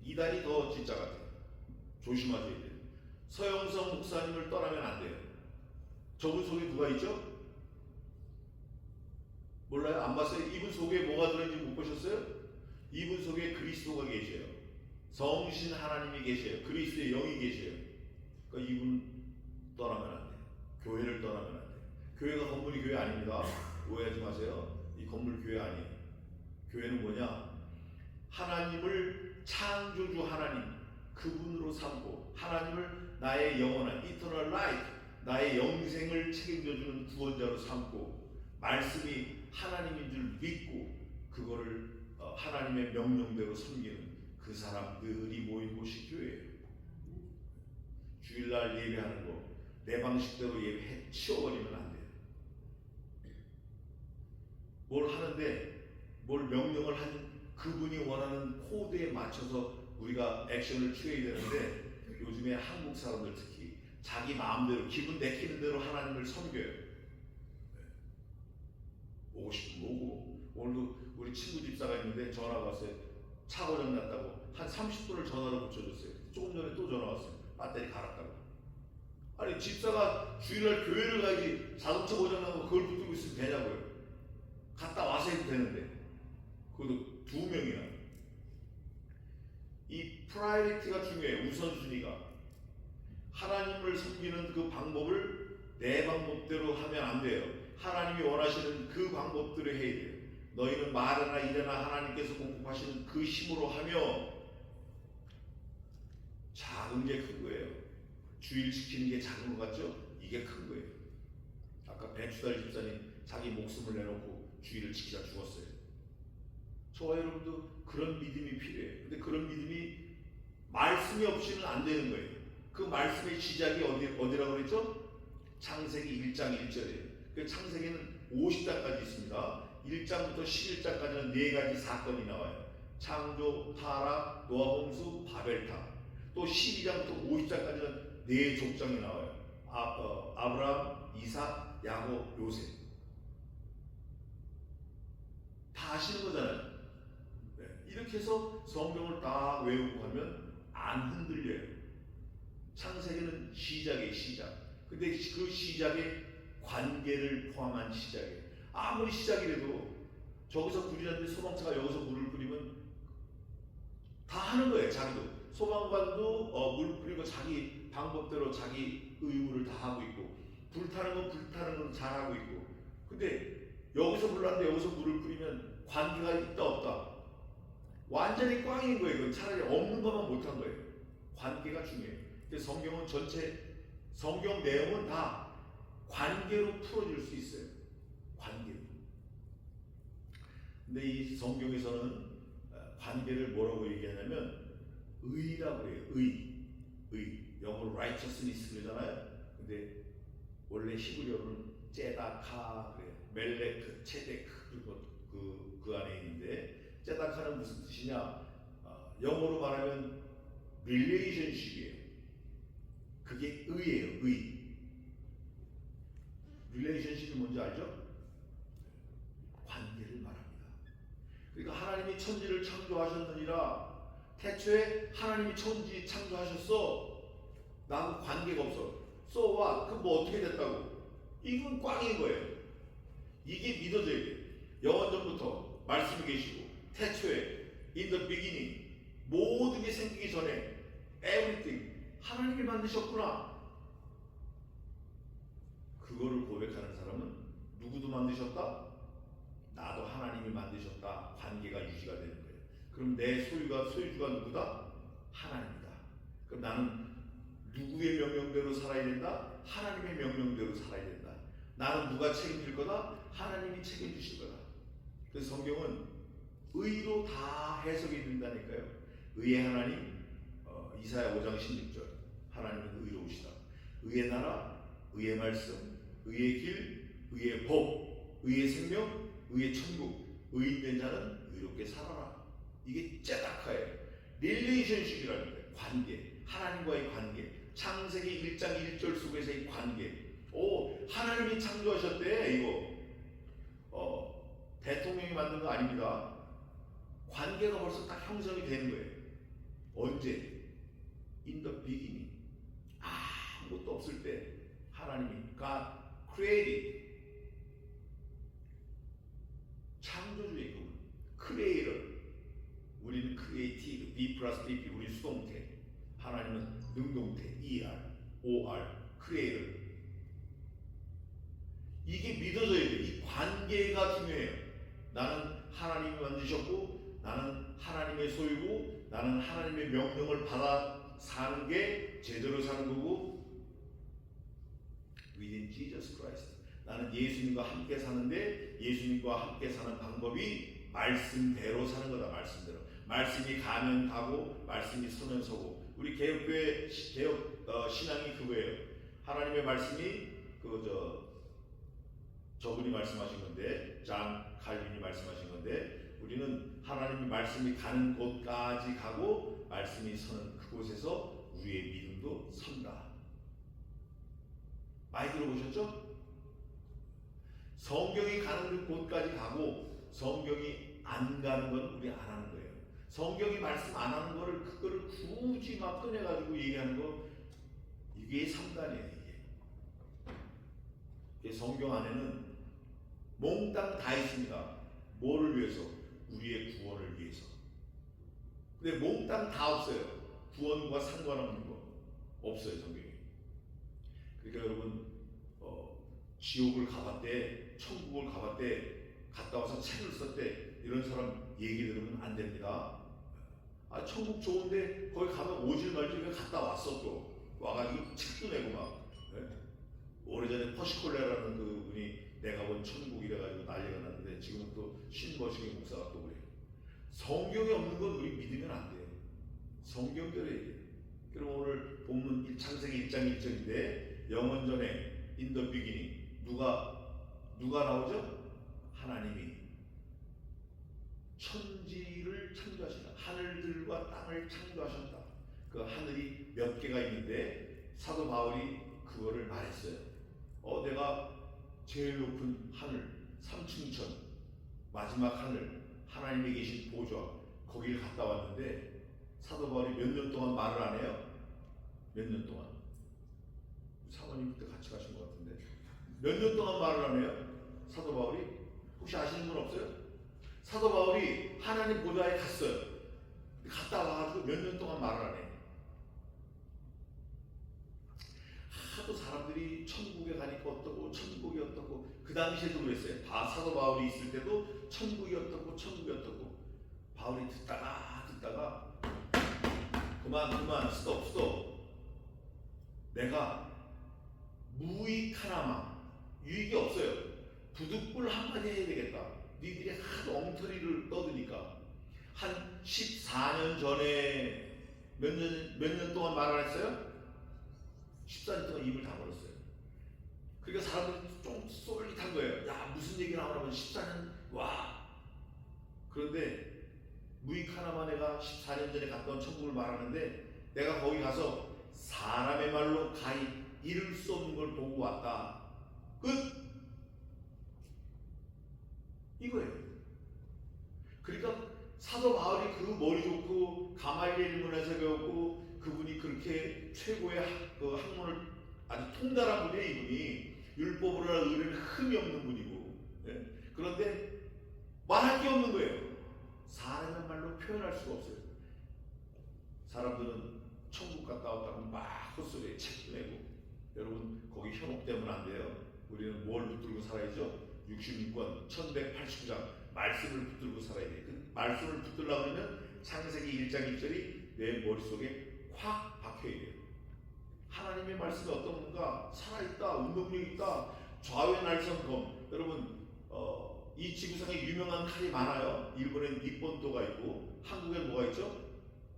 [SPEAKER 2] 2단이 더 진짜 같아요. 조심하셔야 돼요. 서영성 목사님을 떠나면 안 돼요. 저분 속에 누가 있죠? 몰라요? 안 봤어요? 이분 속에 뭐가 들어있는지 못 보셨어요? 이분 속에 그리스도가 계셔요. 성신 하나님이 계셔요. 그리스도의 영이 계셔요. 그러니까 이분 떠나면 안 돼. 교회를 떠나면 안 돼. 교회가 건물이 교회 아닙니다. 오해하지 마세요. 이 건물 교회 아니에요. 교회는 뭐냐? 하나님을 창조주 하나님 그분으로 삼고 하나님을 나의 영원한 eternal life 나의 영생을 책임져주는 구원자로 삼고 말씀이 하나님인 줄 믿고 그거를 하나님의 명령대로 섬기는 그 사람들이 모인 곳이 교회예요. 주일날 예배하는 거 내 방식대로 예배해 치워버리면 안 돼요. 뭘 하는데 뭘 명령을 하는 그분이 원하는 코드에 맞춰서 우리가 액션을 취해야 되는데 요즘에 한국 사람들 특히 자기 마음대로 기분 내키는 대로 하나님을 섬겨요. 오고 싶으면 오고 오늘도 우리 친구 집사가 있는데 전화가 왔어요. 차 고장 났다고 한 30분을 전화로 고쳐줬어요. 조금 전에 또 전화 왔어요. 배터리 갈았다고. 아니 집사가 주일날 교회를 가야지 자동차 고장 나고 그걸 붙들고 있으면 되냐고요. 갔다 와서 해도 되는데 그것도 2명이나. 이 프라이어리티가 중요해. 우선순위가. 하나님을 섬기는 그 방법을 내 방법대로 하면 안 돼요. 하나님이 원하시는 그 방법대로 해야 돼요. 너희는 말하나 일하나 하나님께서 공급하시는 그 힘으로 하며 작은 게 큰 거예요. 주일 지키는 게 작은 것 같죠? 이게 큰 거예요. 아까 배추달 집사님 자기 목숨을 내놓고 주일을 지키다 죽었어요. 저와 여러분도 그런 믿음이 필요해요. 근데 그런 믿음이 말씀이 없이는 안 되는 거예요. 그 말씀의 시작이 어디라고 그랬죠? 창세기 1장 1절이에요. 그 창세기는 50장까지 있습니다. 1장부터 11장까지는 4가지 사건이 나와요. 창조, 타락, 노아 홍수, 바벨탑. 또 12장부터 50장까지는 4족장이 나와요. 아브라함, 이삭, 야곱, 요셉. 다 아시는 거잖아요. 네. 이렇게 해서 성경을 딱 외우고 하면 안 흔들려요. 창세기는 시작이에요. 시작. 근데 그 시작에 관계를 포함한 시작이에요. 아무리 시작이라도 저기서 불이 났는데 소방차가 여기서 물을 뿌리면 다 하는 거예요. 자기도. 소방관도 물 뿌리고 자기 방법대로 자기 의무를 다 하고 있고 불타는 건 불타는 건 잘하고 있고. 근데 여기서 불 났는데 여기서 물을 뿌리면 관계가 있다 없다. 완전히 꽝인 거예요. 이건 차라리 없는 것만 못한 거예요. 관계가 중요해요. 그래서 성경은 전체 성경 내용은 다 관계로 풀어질 수 있어요. 관계로. 근데 이 성경에서는 관계를 뭐라고 얘기하냐면 의라고 해요. 의. 영어로 righteousness 그러잖아요. 근데 원래 히브리어로는 제다카 그래요. 멜레크, 체데크 그 안에 있는데 제다카는 무슨 뜻이냐? 영어로 말하면 relationship이에요. 그게 의예요. 의. relationship이 뭔지 알죠? 관계를 말합니다. 그러니까 하나님이 천지를 창조하셨느니라. 태초에 하나님이 천지 창조하셨어. 나하고 관계가 없어. So what? 그럼 뭐 어떻게 됐다고? 이건 꽝인 거예요. 이게 믿어져야 돼. 영원전부터 말씀이 계시고 태초에 in the beginning 모든 게 생기기 전에 everything 하나님이 만드셨구나. 그거를 고백하는 사람은 누구도 만드셨다? 나도 하나님이 만드셨다. 관계가 유지가 되는 거예요. 그럼 내 소유주가 누구다? 하나님이다. 그럼 나는 누구의 명령대로 살아야 된다? 하나님의 명령대로 살아야 된다. 나는 누가 책임질 거다? 하나님이 책임주실 거다. 그래서 성경은 의로 다 해석이 된다니까요. 의의 하나님, 이사야 5장 16절. 하나님은 의로우시다. 의의 나라, 의의 말씀, 의의 길, 의의 법, 의의 생명, 의의 천국. 의인된 자는 의롭게 살아라. 이게 제다카예요. 릴레이션십이라는 거예요. 관계. 하나님과의 관계. 창세기 1장 1절 속에서의 관계. 하나님이 창조하셨대. 이거 대통령이 만든 거 아닙니다. 관계가 벌써 딱 형성이 되는 거예요. 언제? In the beginning. 아무것도 없을 때 하나님이 God created. 창조주의 그분. Creator. 우리는 creative. B 플러스 BP. 우리 수동태. 하나님은 능동태. ER. OR, creator. 이게 믿어져야 돼. 이 관계가 중요해요. 나는 하나님이 만드셨고, 나는 하나님의 소유고, 나는 하나님의 명령을 받아 사는 게 제대로 사는 거고, within Jesus Christ. 나는 예수님과 함께 사는데, 예수님과 함께 사는 방법이 말씀대로 사는 거다. 말씀대로. 말씀이 가면 가고, 말씀이 서면 서고. 우리 개혁교회 신앙이 그거예요. 하나님의 말씀이 저분이 말씀하신 건데, 잔 칼빈이 말씀하신 건데, 우리는 하나님의 말씀이 가는 곳까지 가고 말씀이 서는 그곳에서 우리의 믿음도 선다. 많이 들어보셨죠? 성경이 가는 곳까지 가고 성경이 안 가는 건 우리 안 하는 거예요. 성경이 말씀 안 하는 거를 그거를 굳이 막 꺼내가지고 얘기하는 거, 이게 3단이에요. 이게 성경 안에는 몽땅 다 있습니다. 뭐를 위해서? 우리의 구원을 위해서. 근데 몽땅 다 없어요. 구원과 상관없는 거 없어요, 성경에. 그러니까 여러분, 지옥을 가봤대, 천국을 가봤대, 갔다 와서 책을 썼대, 이런 사람 얘기 들으면 안 됩니다. 아, 천국 좋은데 거기 가면 오질 말지 왜 갔다 왔어 또. 와가지고 책도 내고 막. 네? 오래전에 퍼시콜레라는 그 분이 내가 본 천국이래가지고 난리가 났는데 지금은 또 신머시기 목사가 또 그래요. 성경에 없는 건 우리 믿으면 안 돼요. 성경대로 얘기해요. 그럼 오늘 본문 창세기 1장 1절인데 영원전에 in the beginning 누가 나오죠? 하나님이 천지를 창조하신다. 하늘들과 땅을 창조하셨다. 그 하늘이 몇 개가 있는데 사도 바울이 그거를 말했어요. 내가 제일 높은 하늘, 삼층천, 마지막 하늘, 하나님이 계신 보좌, 거기를 갔다 왔는데 사도 바울이 몇 년 동안 말을 안 해요? 몇 년 동안? 사모님 그때 같이 가신 것 같은데 몇 년 동안 말을 안 해요? 사도 바울이? 혹시 아시는 분 없어요? 사도 바울이 하나님 보좌에 갔어요. 갔다 와가지고 몇 년 동안 말을 안 해요. 하도 사람들이 천국에 가니까 어떻고 천국이 어떻고, 그 당시에도 그랬어요. 사도 바울이 있을 때도 천국이 어떻고 바울이 듣다가 그만 스톱. 내가 무익 하나만, 유익이 없어요. 부득불 한마디 해야 되겠다. 니들이 하도 엉터리를 떠드니까 한 14년 전에 몇 년 동안 말을 했어요? 14년 동안 입을 다물었어요. 그러니까 사람들이 좀 쏠깃한 거예요. 야, 무슨 얘기 나오냐면 14년, 와. 그런데 무익 하나만 내가 14년 전에 갔다 온 천국을 말하는데 내가 거기 가서 사람의 말로 가히 이룰 수 없는 걸 보고 왔다. 끝. 이거예요. 그러니까 사도 바울이 그 머리 좋고 가말리엘 문에서 배웠고 그분이 그렇게 최고의 그 학문을 아주 통달한 분이에요. 이분이 율법으로나 의를 흠이 없는 분이고, 예? 그런데 말할 게 없는 거예요. 사람의 말로 표현할 수가 없어요. 사람들은 천국 갔다 왔다고 막 헛소리에 책도 내고, 여러분 거기 현혹되면 안 돼요. 우리는 뭘 붙들고 살아야죠? 66권 1189장 말씀을 붙들고 살아야 돼. 그 말씀을 붙들려고 하면 창세기 1장 1절이 내 머릿속에 확 박혀야 돼요. 하나님의 말씀이 어떤 건가? 살아있다, 운동력 있다, 좌우의 날선검. 여러분 이 지구상에 유명한 칼이 많아요. 일본엔 니폰도가 있고, 한국엔 뭐가 있죠?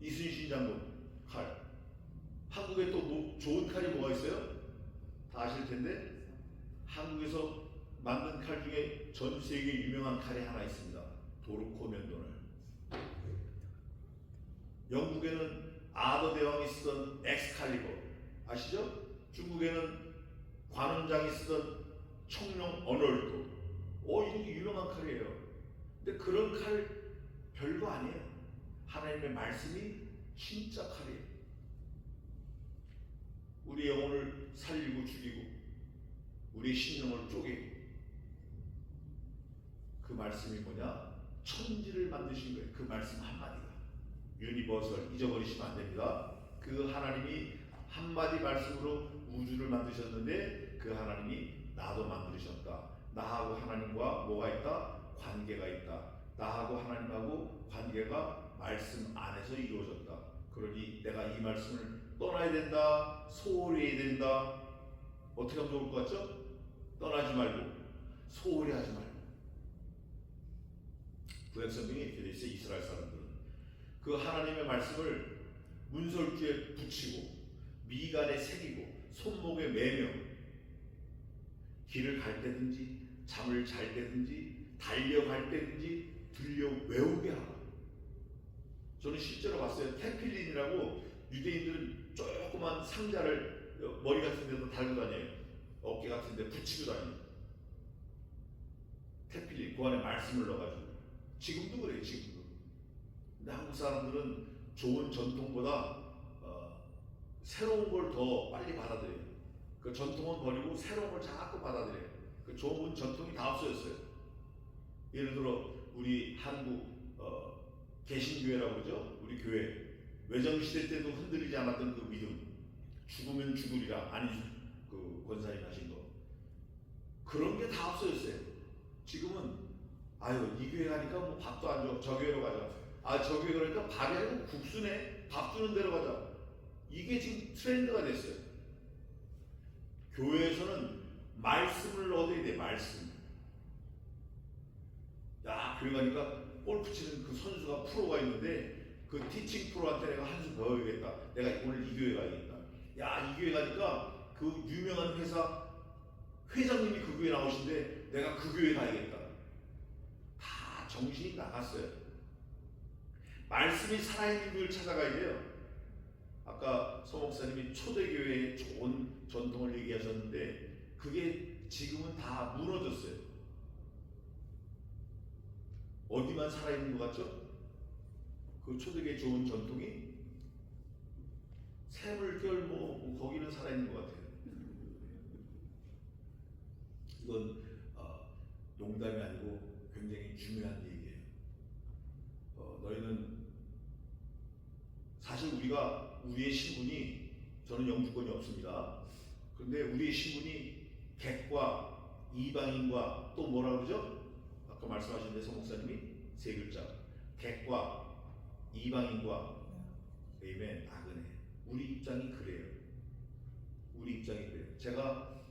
[SPEAKER 2] 이순신 장군 칼. 한국에 또 좋은 칼이 뭐가 있어요? 다 아실 텐데 한국에서 만든 칼 중에 전 세계 유명한 칼이 하나 있습니다. 도르코 면도날. 영국에는 아더 대왕이 쓰던 엑스칼리버 아시죠? 중국에는 관원장이 쓰던 청룡 어널도. 이게 유명한 칼이에요. 근데 그런 칼 별거 아니에요. 하나님의 말씀이 진짜 칼이에요. 우리 영혼을 살리고 죽이고 우리 신령을 쪼개고. 그 말씀이 뭐냐? 천지를 만드신 거예요. 그 말씀 한마디가. 유니버설 잊어버리시면 안 됩니다. 그 하나님이 한마디 말씀으로 우주를 만드셨는데 그 하나님이 나도 만드셨다. 나하고 하나님과 뭐가 있다? 관계가 있다. 나하고 하나님하고 관계가 말씀 안에서 이루어졌다. 그러니 내가 이 말씀을 떠나야 된다. 소홀히 해야 된다. 어떻게 하면 좋을 것 같죠? 떠나지 말고 소홀히 하지 말고. 구약성경에 이렇게 돼 있어요. 이스라엘 사람들은 그 하나님의 말씀을 문설주에 붙이고 미간에 새기고 손목에 매며 길을 갈 때든지 잠을 잘 때든지 달려갈 때든지 들려 외우게 하라. 저는 실제로 봤어요. 테필린이라고 유대인들은 조그만 상자를 머리 같은 데도 달고 다녀요. 어깨 같은 데 붙이고 다녀요. 테필린, 그 안에 말씀을 넣어가지고. 지금도 그래요. 지금도. 근데 한국 사람들은 좋은 전통보다 새로운 걸 더 빨리 받아들여요. 그 전통은 버리고 새로운 걸 자꾸 받아들여요. 그 좋은 전통이 다 없어졌어요. 예를 들어 우리 한국 개신교회라고 그러죠. 우리 교회 외정시대 때도 흔들리지 않았던 그 믿음, 죽으면 죽으리라 아니 그 권사님 하신 거, 그런 게 다 없어졌어요. 지금은 아유 이 교회 가니까 뭐 밥도 안 줘, 저 교회로 가자. 아 저 교회 가니까 밥이 아니고 국수네, 밥 주는 데로 가자. 이게 지금 트렌드가 됐어요. 교회에서는 말씀을 얻어야 돼. 말씀. 야 교회 가니까 골프 치는 그 선수가 프로가 있는데 그 티칭 프로한테 내가 한숨 배워야겠다. 내가 오늘 이 교회 가야겠다. 야 이 교회 가니까 그 유명한 회사 회장님이 그 교회 나오신데 내가 그 교회 가야겠다. 다 정신이 나갔어요. 말씀이 살아있는 교회를 찾아가야 돼요. 아까 서 목사님이 초대교회의 좋은 전통을 얘기하셨는데 그게 지금은 다 무너졌어요. 어디만 살아있는 것 같죠? 그 초대교회 좋은 전통이 샘물결 뭐 거기는 살아있는 것 같아요. 이건 농담이 아니고 굉장히 중요한 얘기예요. 너희는 사실 우리의 신분이, 저는 영주권이 없습니다. 그런데 우리의 신분이 객과 이방인과 또 뭐라 그러죠? 아까 말씀하신 데서 목사님이 세 글자, 객과 이방인과 아멘, 나그네. 우리 입장이 그래요. 우리 입장이 그래요. 제가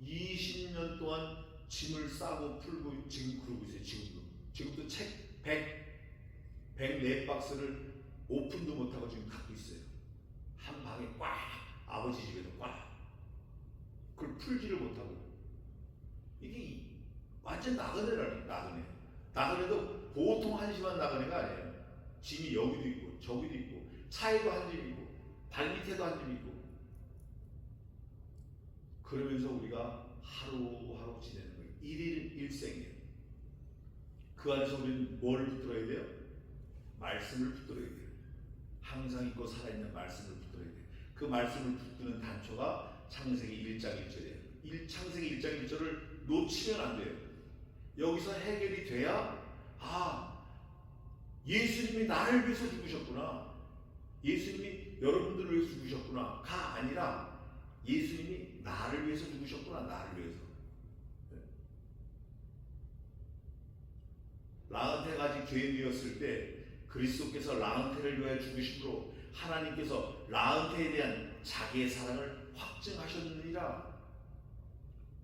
[SPEAKER 2] 20년 동안 짐을 싸고 풀고 지금 그러고 있어요. 지금도 책 104박스를 오픈도 못하고 지금 갖고 있어요. 한 방에 꽉, 아버지 집에도 꽉. 그걸 풀지를 못하고. 이게 완전 나그네라니. 나그네도 보통 한심한 나그네가 아니에요. 짐이 여기도 있고 저기도 있고 차에도 한 짐이 있고 발밑에도 한 짐이 있고. 그러면서 우리가 하루하루 지내는 거예요. 일일 일생이에요. 그 안에서 우리는 뭘 붙들어야 돼요? 말씀을 붙들어야 돼요. 항상 있고 살아있는 말씀을 붙들어야 돼요. 그 말씀을 붙드는 단초가 창세기 1장 1절이에요. 창세기 1장 1절을 놓치면 안 돼요. 여기서 해결이 돼야 예수님이 나를 위해서 죽으셨구나. 예수님이 여러분들을 위해서 죽으셨구나.가 아니라 예수님이 나를 위해서 죽으셨구나. 나를 위해서. 라은테가 아직 죄인이었을 때 그리스도께서 라은테를 위하여 죽으심으로 하나님께서 라은테에 대한 자기의 사랑을 확증하셨느니라.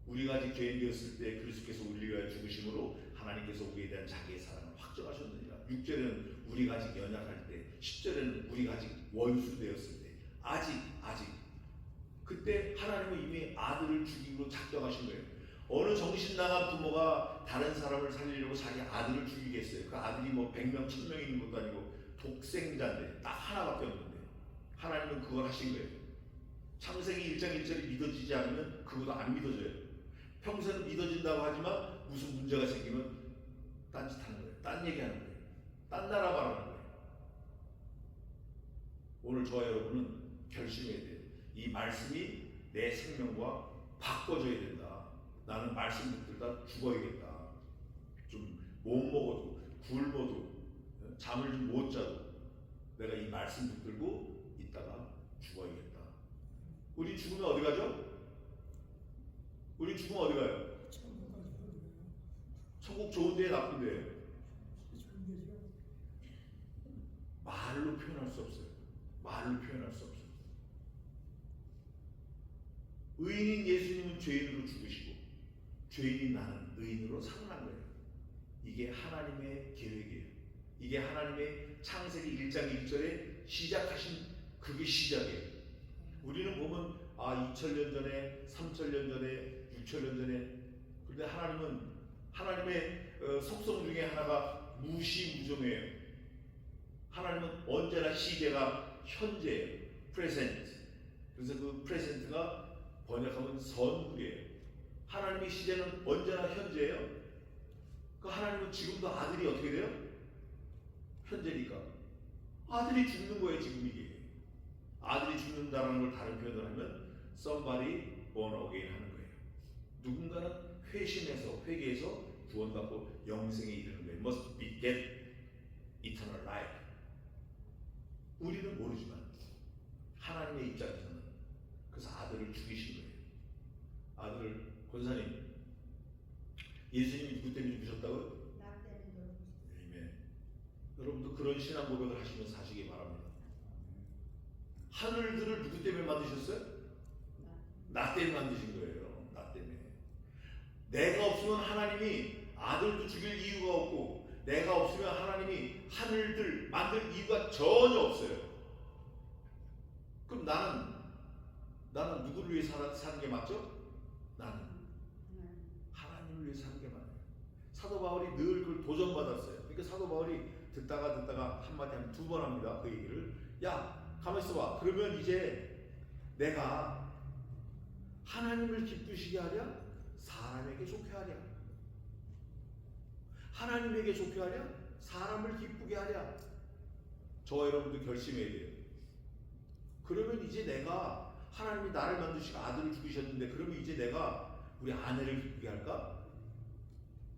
[SPEAKER 2] 우리가 아직 죄인이었을 때 그리스도께서 우리를 위하여 죽으심으로 하나님께서 우리에 대한 자기의 사랑을 확증하셨느니라. 6절에는 우리가 아직 연약할 때, 10절에는 우리가 아직 원수 되었을 때, 아직 그때 하나님은 이미 아들을 죽이기로 작정하신 거예요. 어느 정신 나간 부모가 다른 사람을 살리려고 자기 아들을 죽이겠어요? 그 아들이 뭐 100명, 1000명 있는 것도 아니고 독생자인데 딱 하나밖에 없는데 하나님은 그걸 하신 거예요. 창세기 1장 1절이 믿어지지 않으면 그것도 안 믿어져요. 평소에는 믿어진다고 하지만 무슨 문제가 생기면 딴짓하는 거예요. 딴 얘기하는 거예요. 딴 나라 말하는 거예요. 오늘 저와 여러분은 결심해야 돼요. 이 말씀이 내 생명과 바꿔줘야 된다. 나는 말씀 붙들다 죽어야겠다. 좀 못 먹어도 굶어도 잠을 좀 못 자도 내가 이 말씀 붙들고 있다가 죽어야겠다. 우리 죽으면 어디 가죠? 우리 죽으면 어디 가요? 천국 좋은 데에 나쁜 데예요? 말로 표현할 수 없어요. 말로 표현할 수 없어요. 의인인 예수님은 죄인으로 죽으시고 죄인인 나는 의인으로 살아난 거예요. 이게 하나님의 계획이에요. 이게 하나님의 창세기 1장 1절에 시작하신 그게 시작이에요. 우리는 보면 2000년 전에, 3000년 전에, 6000년 전에, 그런데 하나님은 하나님의 속성 중에 하나가 무시무정해요. 하나님은 언제나 시제가 현재예요. present. 그래서 그 present가 번역하면 선물이에요. 하나님의 시제는 언제나 현재예요. 그 하나님은 지금도 아들이 어떻게 돼요? 현재니까 아들이 죽는 거예요. 지금 이게 아들이 죽는다는 걸 다른 표현을 하면 somebody born again 하는 거예요. 누군가는 회심해서 회개해서 구원받고 영생에 이르는 거예요. must beget eternal life. 우리는 모르지만 하나님의 입장에서는 그래서 아들을 죽이신 거예요. 아들을 권사님 예수님이 누구 때문에 죽으셨다고요?
[SPEAKER 4] 나 때문에
[SPEAKER 2] 아멘. 여러분도 그런 신앙 고백을 하시면서 사시기 바랍니다. 하늘들을 누구 때문에 만드셨어요? 나 때문에 만드신 거예요. 나 때문에. 내가 없으면 하나님이 아들도 죽일 이유가 없고 내가 없으면 하나님이 하늘들 만들 이유가 전혀 없어요. 그럼 나는 누구를 위해 사는 게 맞죠? 나는 하나님을 위해 사는 게 맞아요. 사도 바울이 늘 그걸 도전받았어요. 그러니까 사도 바울이 듣다가 한마디 하면 2번 합니다. 그 얘기를. 야, 가만 있어봐. 그러면 이제 내가 하나님을 기쁘시게 하랴? 사람에게 좋게 하랴? 하나님에게 좋게 하랴? 사람을 기쁘게 하랴? 저와 여러분도 결심해야 돼요. 그러면 이제 내가 하나님이 나를 만드시고 아들을 죽이셨는데 그러면 이제 내가 우리 아내를 기쁘게 할까?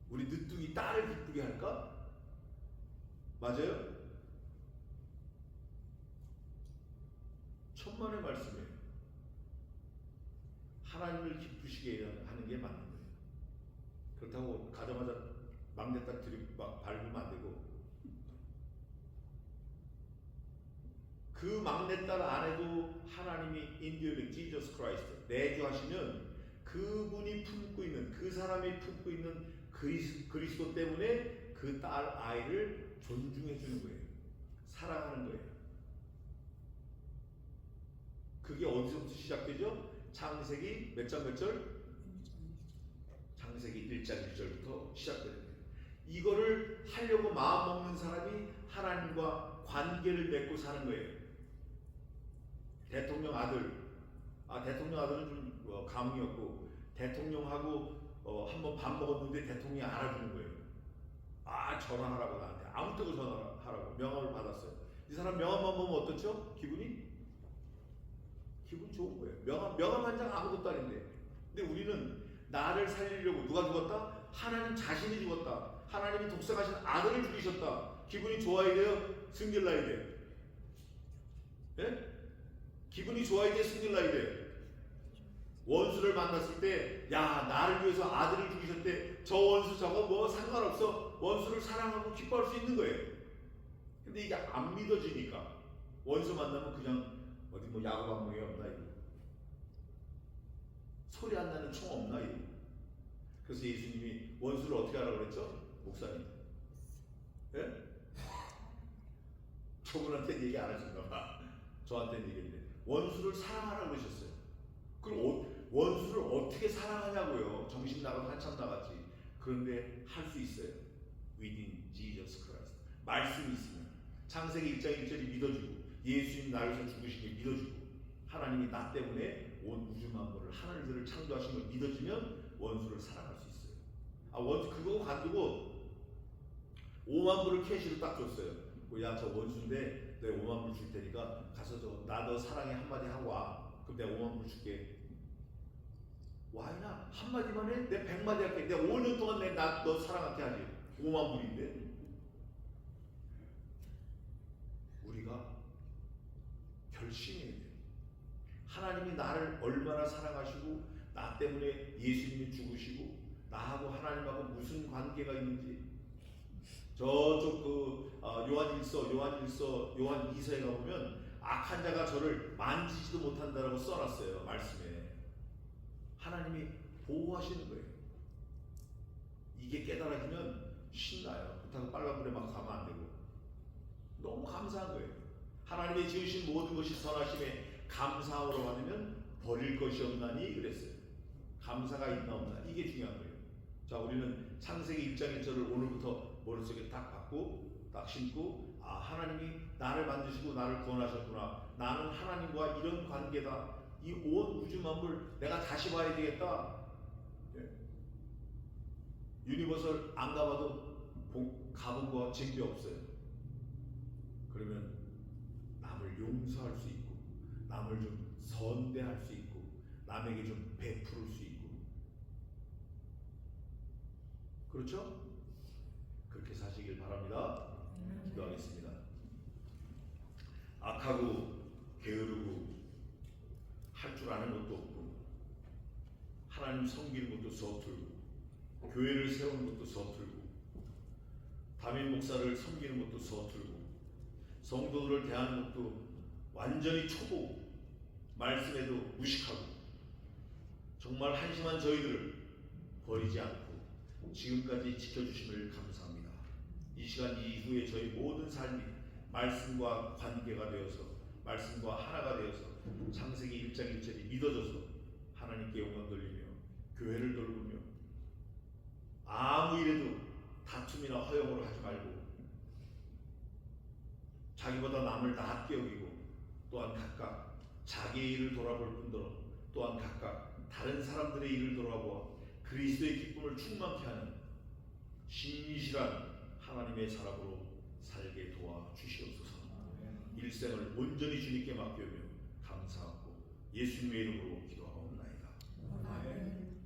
[SPEAKER 2] 우리 늦둥이 딸을 기쁘게 할까? 맞아요? 천만의 말씀이에요. 하나님을 기쁘시게 하는 게 맞는 거예요. 그렇다고 가자마자 막내딸 막 밟으면 안 되고 그 막내딸 안에도 하나님이 인디어링 지저스 크라이스트 내주하시면 그분이 품고 있는 그 사람이 품고 있는 그리스도 때문에 그 딸 아이를 존중해 주는 거예요. 사랑하는 거예요. 그게 어디서부터 시작되죠? 창세기 몇 장 몇 절? 창세기 1장 1절부터 시작되는 거예요. 이거를 하려고 마음 먹는 사람이 하나님과 관계를 맺고 사는 거예요. 대통령 아들은 좀 감흥이었고 대통령하고 한번 밥 먹었는데 대통령이 알아주는 거예요. 전화하라고 나한테 아무 때고 전화하라고 명함을 받았어요. 이 사람 명함만 보면 어떻죠? 기분 좋은 거예요. 명함 한 장 아무것도 아닌데. 근데 우리는 나를 살리려고 누가 죽었다? 하나님 자신이 죽었다. 하나님이 독생하신 아들을 죽이셨다. 기분이 좋아야 돼요? 승질나야 돼요? 예? 기분이 좋아야 돼? 승질나야 돼요? 원수를 만났을 때, 야, 나를 위해서 아들을 죽이셨대. 저 원수 저거 뭐 상관없어. 원수를 사랑하고 기뻐할 수 있는 거예요. 근데 이게 안 믿어지니까 원수 만나면 그냥 어디 뭐 야구 방송에 없나 이거. 소리 안 나는 총 없나 이거. 그래서 예수님이 원수를 어떻게 하라고 그랬죠? 목사님. 예? 저분한테 얘기 안 하신가 봐. 저한테 얘기했는데 원수를 사랑하라고 그러셨어요. 그럼 원수를 어떻게 사랑하냐고요. 정신 나가서 한참 나갔지. 그런데 할 수 있어요. Within Jesus Christ. 말씀이 있으면 창세기 1장 1절이 믿어지고 예수님 나를 위해서 죽으신 게 믿어지고 하나님이 나 때문에 온 우주 만물을 하늘들을 창조하신 걸 믿어지면 원수를 사랑할 수 있어요. 원수 그거 간두고 5만 불을 캐시로 딱 줬어요. 야, 저 원수인데 내가 5만 불 줄 테니까 가서 나 너 사랑해 한마디 하고 와. 그럼 내가 5만 불 줄게. 와이나 한마디만 해? 내가 100마디 할게. 내가 5년 동안 내가 너 사랑할게 하지. 5만 불인데. 우리가 결심해야 돼요. 하나님이 나를 얼마나 사랑하시고 나 때문에 예수님이 죽으시고 나하고 하나님하고 무슨 관계가 있는지 저쪽 요한 2서에 가보면 악한 자가 저를 만지지도 못한다라고 써놨어요. 말씀에 하나님이 보호하시는 거예요. 이게 깨달아지면 신나요. 그렇다고 빨간 불에 막 가면 안 되고 너무 감사한 거예요. 하나님의 지으신 모든 것이 선하심에 감사하러 받으면 버릴 것이 없나니 그랬어요. 감사가 있나 없나 이게 중요한 거예요. 자, 우리는 창세기 1장 1절을 오늘부터 머릿속에 딱 받고 딱 심고 하나님이 나를 만드시고 나를 구원하셨구나. 나는 하나님과 이런 관계다. 이 온 우주 만물 내가 다시 봐야 되겠다. 유니버설 안 가봐도 가본 거와 쟁비 없어요. 그러면 남을 용서할 수 있고 남을 좀 선대할 수 있고 남에게 좀 베풀을 수 있고 그렇죠? 그렇게 사시길 바랍니다. 기도하겠습니다. 악하고 게으르고 할 줄 아는 것도 없고 하나님 섬기는 것도 서툴고 교회를 세우는 것도 서툴고 담임 목사를 섬기는 것도 서툴고 성도들을 대하는 것도 완전히 초보 말씀에도 무식하고 정말 한심한 저희들을 버리지 않고 지금까지 지켜주심을 감사합니다. 이 시간 이후에 저희 모든 삶이 말씀과 관계가 되어서 말씀과 하나가 되어서 창세기 1장 1절이 믿어져서 하나님께 영광 돌리며 교회를 돌보며 아무 일에도 다툼이나 허영으로 하지 말고 자기보다 남을 낮게 여기고 또한 각각 자기의 일을 돌아볼 뿐더러 또한 각각 다른 사람들의 일을 돌아보아 그리스도의 기쁨을 충만케 하는 신실한 하나님의 사람으로 살게 도와주시옵소서. 일생을 온전히 주님께 맡겨며 감사하고 예수님의 이름으로 기도하옵나이다. 아멘.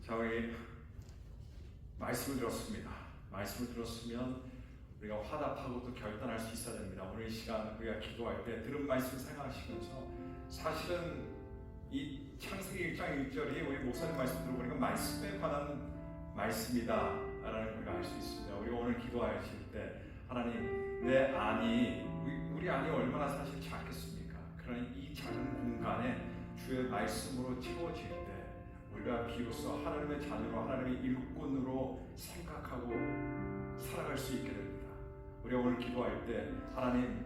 [SPEAKER 1] 자, 우리 말씀을 들었습니다. 말씀을 들었으면 우리가 화답하고 또 결단할 수 있어야 됩니다. 오늘 이 시간 우리가 기도할 때 들은 말씀 생각하시면서 사실은 이 창세기 1장 1절이 우리 목사님 말씀 들어보니까 말씀에 관한 말씀이다 라는 우리가 알 수 있습니다. 우리가 오늘 기도하실 때 하나님 내 안이 우리 안이 얼마나 사실 작겠습니까? 그러나 이 작은 공간에 주의 말씀으로 채워질 때 우리가 비로소 하나님의 자녀로 하나님의 일꾼으로 생각하고 살아갈 수 있게 됩니다. 우리가 오늘 기도할 때 하나님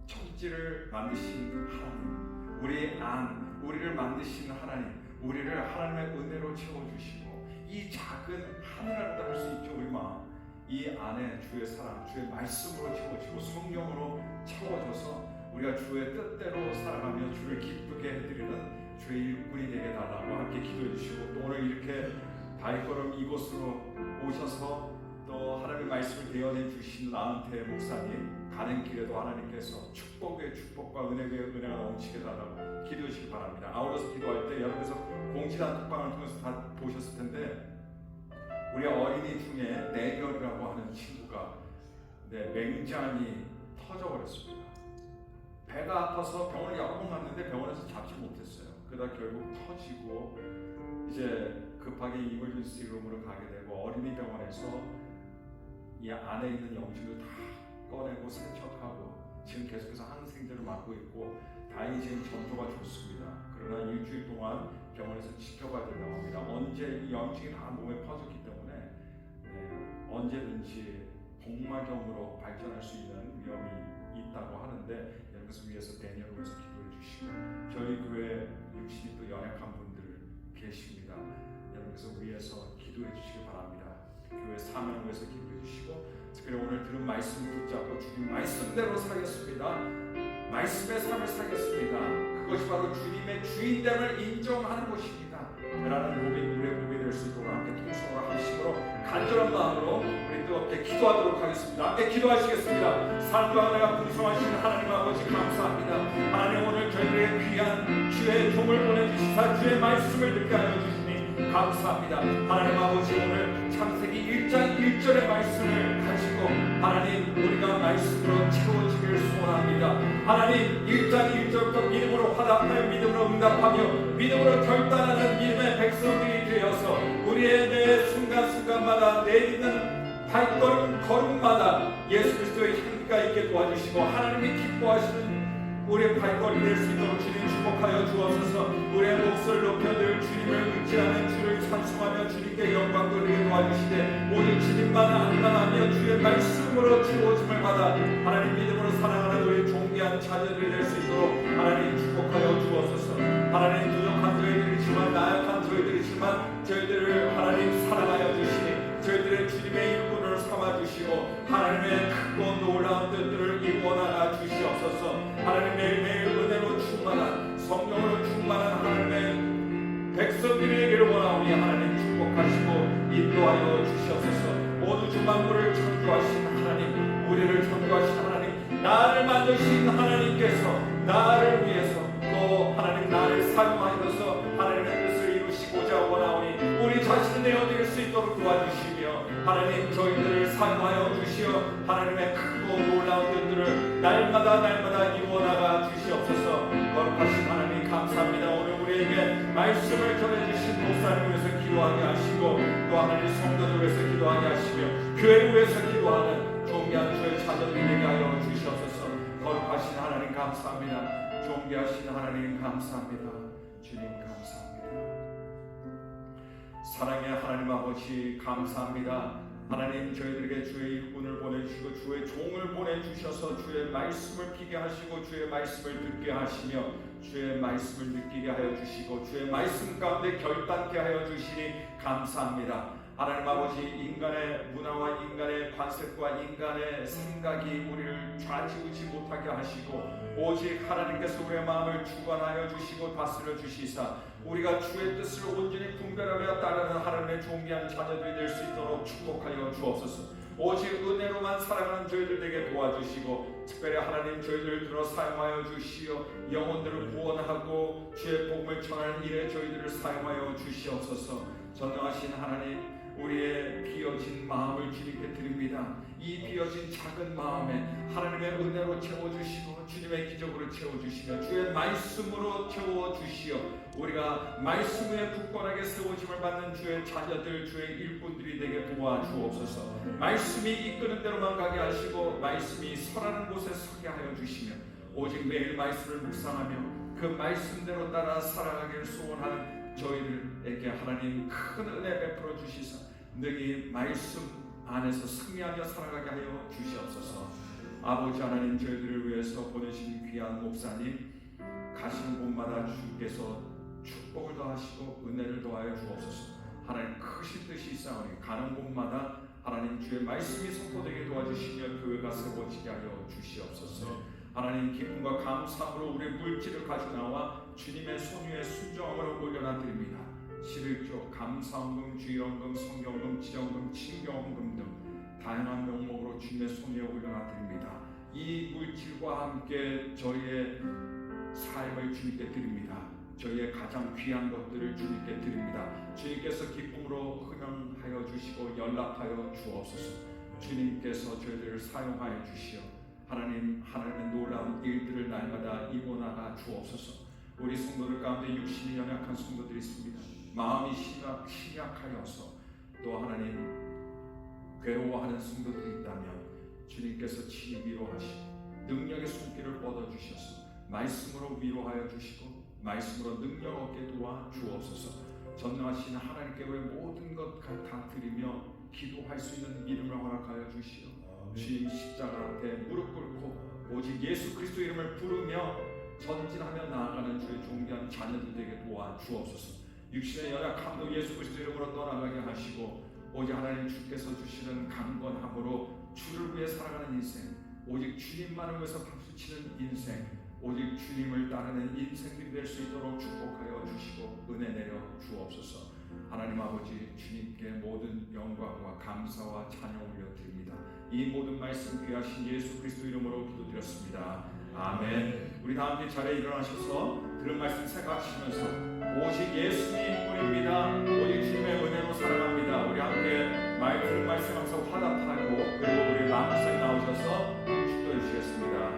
[SPEAKER 1] 천지를 만드신 하나님 우리 안 우리를 만드신 하나님 우리를 하나님의 은혜로 채워주시고 이 작은 하늘이라고도 할 수 있죠. 우리 마음 이 안에 주의 사랑 주의 말씀으로 채워지고 성령으로 채워져서 우리가 주의 뜻대로 살아가며 주를 기쁘게 해드리는 주의 일꾼이 되게 달라고 함께 기도해 주시고 또 오늘 이렇게 발걸음 이곳으로 오셔서 또 하나님의 말씀을 대언해 주신 나은태 목사님 가는 길에도 하나님께서 축복의 축복과 은혜의 은혜가 넘치게 달라고 기도해 주시기 바랍니다. 아울러서 기도할 때 여러분께서 공지단 톡방을 통해서 다 보셨을 텐데 우리 어린이 중에 내결이라고 하는 친구가 맹장이 터져버렸습니다. 배가 아파서 병원을 여러 번 갔는데 병원에서 잡지 못했어요. 그러다 결국 터지고 이제 급하게 이멀전시 룸으로 가게 되고 어린이 병원에서 이 안에 있는 영신을 다 꺼내고 세척하고 지금 계속해서 항생제를 맞고 있고 다행히 지금 전조가 좋습니다. 그러나 일주일 동안 병원에서 지켜봐야 된다고 합니다. 언제 이 염증이 다 몸에 퍼졌기 때문에 언제든지 복막염으로 발전할 수 있는 위험이 있다고 하는데 여러분께서 위해서 대니엘을 위해서 기도해 주시고 저희 교회 육신이 또 연약한 분들 계십니다. 여러분께서 위해서 기도해 주시기 바랍니다. 교회 사명을 위해서 기도해 주시고 특별히 오늘 들은 말씀 붙잡고 주님 말씀대로 살겠습니다. 말씀의 삶을 살겠습니다. 그것이 바로 주님의 주인됨을 인정하는 것입니다. 라는 우리의 고백이 될 수 있도록 함께 통성으로 하심으로 간절한 마음으로 우리 뜨겁게 기도하도록 하겠습니다. 함께 기도하시겠습니다. 삶과 은혜가 풍성하신 하나님 아버지 감사합니다. 하나님 오늘 저희들의 귀한 주의 종을 보내주시사 주의 말씀을 듣게 하여 주시니 감사합니다. 하나님 아버지, 오늘 창세기 1장 1절의 말씀을 가지고 하나님 우리가 말씀으로 채워지기를 소원합니다. 하나님 1장 1절부터 믿음으로 화답하여 믿음으로 응답하며 믿음으로 결단하는 믿음의 백성들이 되어서 우리의 매 순간순간마다 내딛는 발걸음마다 예수 그리스도의 향기가 있게 도와주시고 하나님이 기뻐하시는 우리의 발걸음이 될 수 있도록 주님 축복하여 주옵소서. 우리의 목소리를 높여 늘 주님을 의지하는 주를 찬송하며 주님께 영광 돌리게 도와주시되 오늘 주님만 안망하며 주의 말씀으로 채워짐을 받아 하나님 믿음으로 사랑하는 우리 존귀한 자녀들이 될 수 있도록 하나님 축복하여 주옵소서. 하나님 부족한 저희들이지만 나약한 저희들이지만 저희들을 하나님 사랑하여 주시니 저희들의 주님의 일꾼을 삼아주시고 하나님의 크고 놀라운 뜻들을 이루어나가 주시옵소서. 하나님 매일매일 은혜로 충만한 성령으로 충만한 하나님의 백성들이 되기를 원하오니 하나님 축복하시고 인도하여 주시옵소서. 모두 주 만물을 창조하신 하나님, 우리를 창조하신 하나님, 나를 만드신 하나님께서 나를 위해서 또 하나님 나를 사용하셔서 하나님의 뜻을 이루시고자 원하오니 우리 자신을 내어드릴 수 있도록 도와주시며 하나님 저희들을 사용하여 주시어 하나님의 크고 놀라운 뜻들을 날마다 이루어나가 주시옵소서. 거룩하신 하나님 감사합니다. 오늘 우리에게 말씀을 전해주신 목사님을 위해서 기도하게 하시고 또 하나님 성도들 위해서 기도하게 하시며 교회를 위해서 기도하는 존귀한 주의 자녀들이 되게 하여 주시옵소서. 거룩하신 하나님 감사합니다. 존귀하신 하나님 감사합니다. 주님 감사합니다. 사랑의 하나님 아버지 감사합니다. 하나님 저희들에게 주의 일꾼을 보내주시고 주의 종을 보내주셔서 주의 말씀을 피게 하시고 주의 말씀을 듣게 하시며 주의 말씀을 느끼게 하여 주시고 주의 말씀 가운데 결단케 하여 주시니 감사합니다. 하나님 아버지 인간의 문화와 인간의 관습과 인간의 생각이 우리를 좌지우지 못하게 하시고 오직 하나님께서 우리의 마음을 주관하여 주시고 다스려 주시사 우리가 주의 뜻을 온전히 분별하며 따르는 하나님의 존귀한 자녀들이 될 수 있도록 축복하여 주옵소서. 오직 은혜로만 살아가는 저희들 되게 도와주시고 특별히 하나님 저희들을 들어 사용하여 주시어 영혼들을 구원하고 주의 복음을 전하는 일에 저희들을 사용하여 주시옵소서. 전능하신 하나님 우리의 비어진 마음을 주님께 드립니다. 이 비어진 작은 마음에 하나님의 은혜로 채워주시고 주님의 기적으로 채워주시며 주의 말씀으로 채워주시어 우리가 말씀 위에 굳건하게 세워짐을 받는 주의 자녀들 주의 일꾼들이 되게 도와주옵소서. 말씀이 이끄는 대로만 가게 하시고 말씀이 설하는 곳에 서게 하여 주시며 오직 매일 말씀을 묵상하며 그 말씀대로 따라 살아가기를 소원하는 저희들에게 하나님 큰 은혜 베풀어 주시사 능히 말씀 안에서 승리하며 살아가게 하여 주시옵소서. 아버지 하나님 저희들을 위해서 보내신 귀한 목사님 가시는 곳마다 주께서 축복을 더하시고 은혜를 더하여 주옵소서. 하나님 크신 뜻이 있사오니 가는 곳마다 하나님 주의 말씀이 선포되게 도와주시며 교회가 세워지게 하여 주시옵소서. 하나님 기쁨과 감사함으로 우리의 물질을 가져 나와 주님의 손 위에 순종함으로 올려놔 드립니다. 11조, 감사헌금, 주일헌금, 성경헌금, 지정헌금, 친교헌금 등 다양한 명목으로 주님의 손 위에 올려놔 드립니다. 이 물질과 함께 저희의 삶을 주님께 드립니다. 저희의 가장 귀한 것들을 주님께 드립니다. 주님께서 기쁨으로 흥영하여 주시고 연락하여 주옵소서. 주님께서 저희들을 사용하여 주시어 하나님의 놀라운 일들을 날마다 이루어나가 주옵소서. 우리 성도들 가운데 육신이 연약한 성도들이 있습니다. 마음이 신약하여서 또 하나님 괴로워하는 성도들이 있다면 주님께서 친히 위로하시고 능력의 손길을 뻗어주셔서 말씀으로 위로하여 주시고 말씀으로 능력 얻게 도와 주옵소서. 전능하신 하나님께 우리 모든 것 다 드리며 기도할 수 있는 믿음을 허락하여 주시오. 주님 십자가 앞에 무릎 꿇고 오직 예수 그리스도 이름을 부르며 전진하며 나아가는 주의 존귀한 자녀들 되게 도와 주옵소서. 육신의 연약함도 예수 그리스도 이름으로 떠나가게 하시고 오직 하나님 주께서 주시는 강건함으로 주를 위해 살아가는 인생, 오직 주님만을 위해서 박수치는 인생, 오직 주님을 따르는 인생들이 될 수 있도록 축복하여 주시고 은혜 내려 주옵소서. 하나님 아버지 주님께 모든 영광과 감사와 찬양 올려드립니다. 이 모든 말씀 귀하신 예수 그리스도 이름으로 기도드렸습니다. 아멘. 우리 다 함께 자리에 일어나셔서 들은 말씀 생각하시면서 오직 예수님뿐입니다. 오직 주님의 은혜로 살아갑니다. 우리 함께 들은 말씀 항상 화답하고 그리고 우리 남부사에 나오셔서 축도해 주시겠습니다.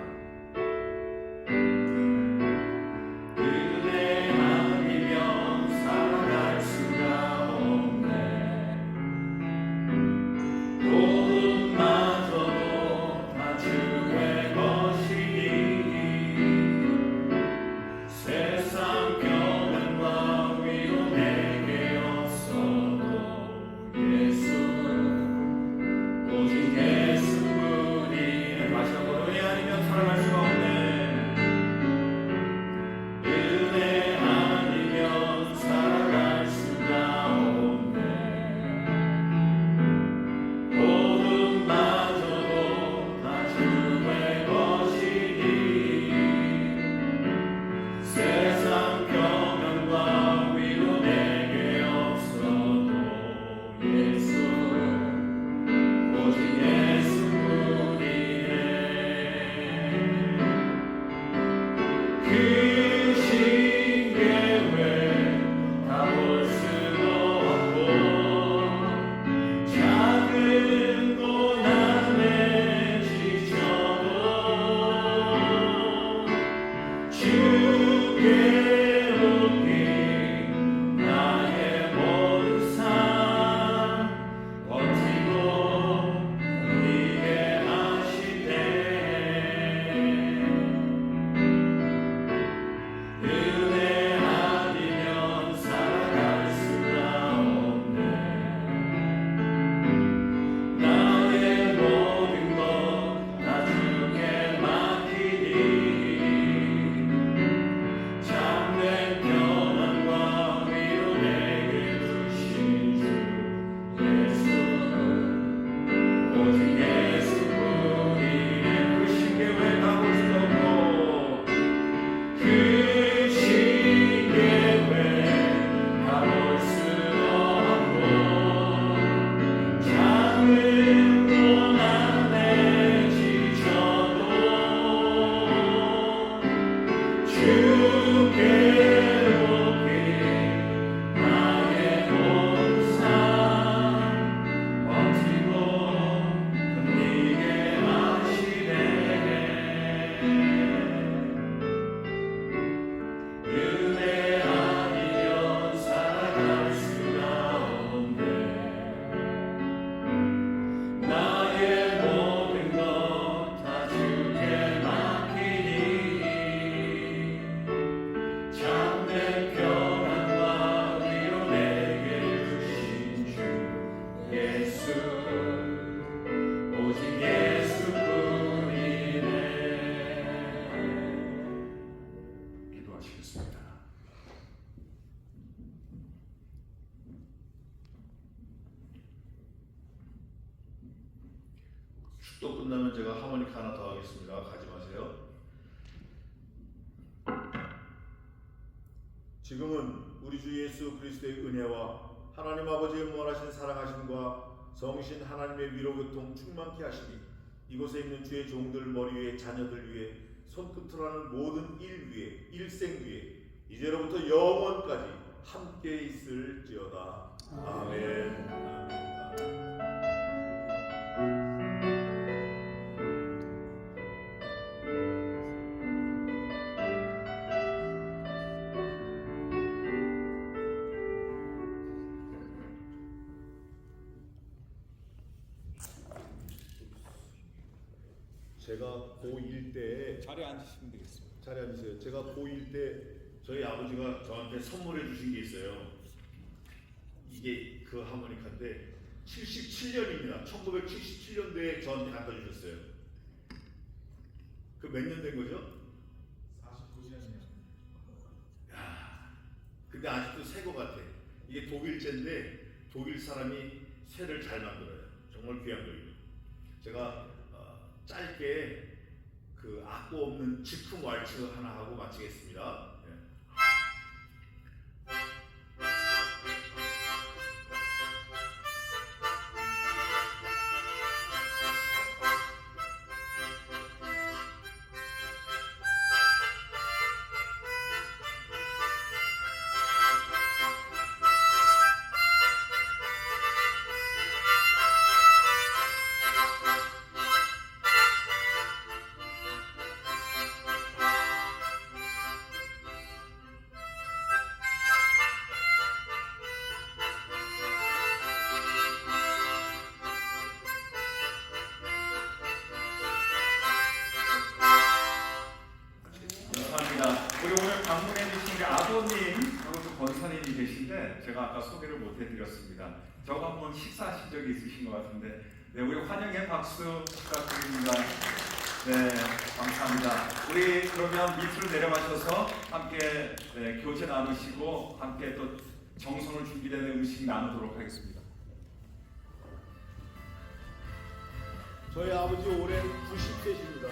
[SPEAKER 2] 또 끝나면 제가 하모니카 하나 더 하겠습니다. 가지 마세요.
[SPEAKER 5] 지금은 우리 주 예수 그리스도의 은혜와 하나님 아버지의 무한하신 사랑하심과 성신 하나님의 위로 교통 충만케 하시니 이곳에 있는 주의 종들 머리 위에 자녀들 위에 손끝으로 하는 모든 일 위에 일생 위에 이제로부터 영원까지 함께 있을지어다. 아멘. 아멘. 제가 고1 때
[SPEAKER 3] 자리에 앉으시면 되겠습니다.
[SPEAKER 5] 자리에 앉으세요. 제가 고1 때
[SPEAKER 2] 저희 아버지가 저한테 선물해 주신 게 있어요. 이게 그 하모니카인데 77년입니다. 1977년도에 저한테 갖다 주셨어요. 그 몇 년 된 거죠?
[SPEAKER 5] 49년이요.
[SPEAKER 2] 야, 근데 아직도 새 거 같아. 이게 독일제인데 독일 사람이 쇠를 잘 만들어요. 정말 귀한 거예요. 제가 짧게 그 악보 없는 즉흥 왈츠 하나 하고 마치겠습니다.
[SPEAKER 1] 방문해 주신 우리 아버님하고 또 권사님이 계신데 제가 아까 소개를 못 해드렸습니다. 저거 한번 식사하신 적이 있으신 것 같은데, 네, 우리 환영의 박수 부탁드립니다. 네, 감사합니다. 우리 그러면 밑으로 내려가셔서 함께 교제 나누시고 함께 또 정성을 준비되는 음식 나누도록 하겠습니다.
[SPEAKER 5] 저희 아버지 올해 90세십니다.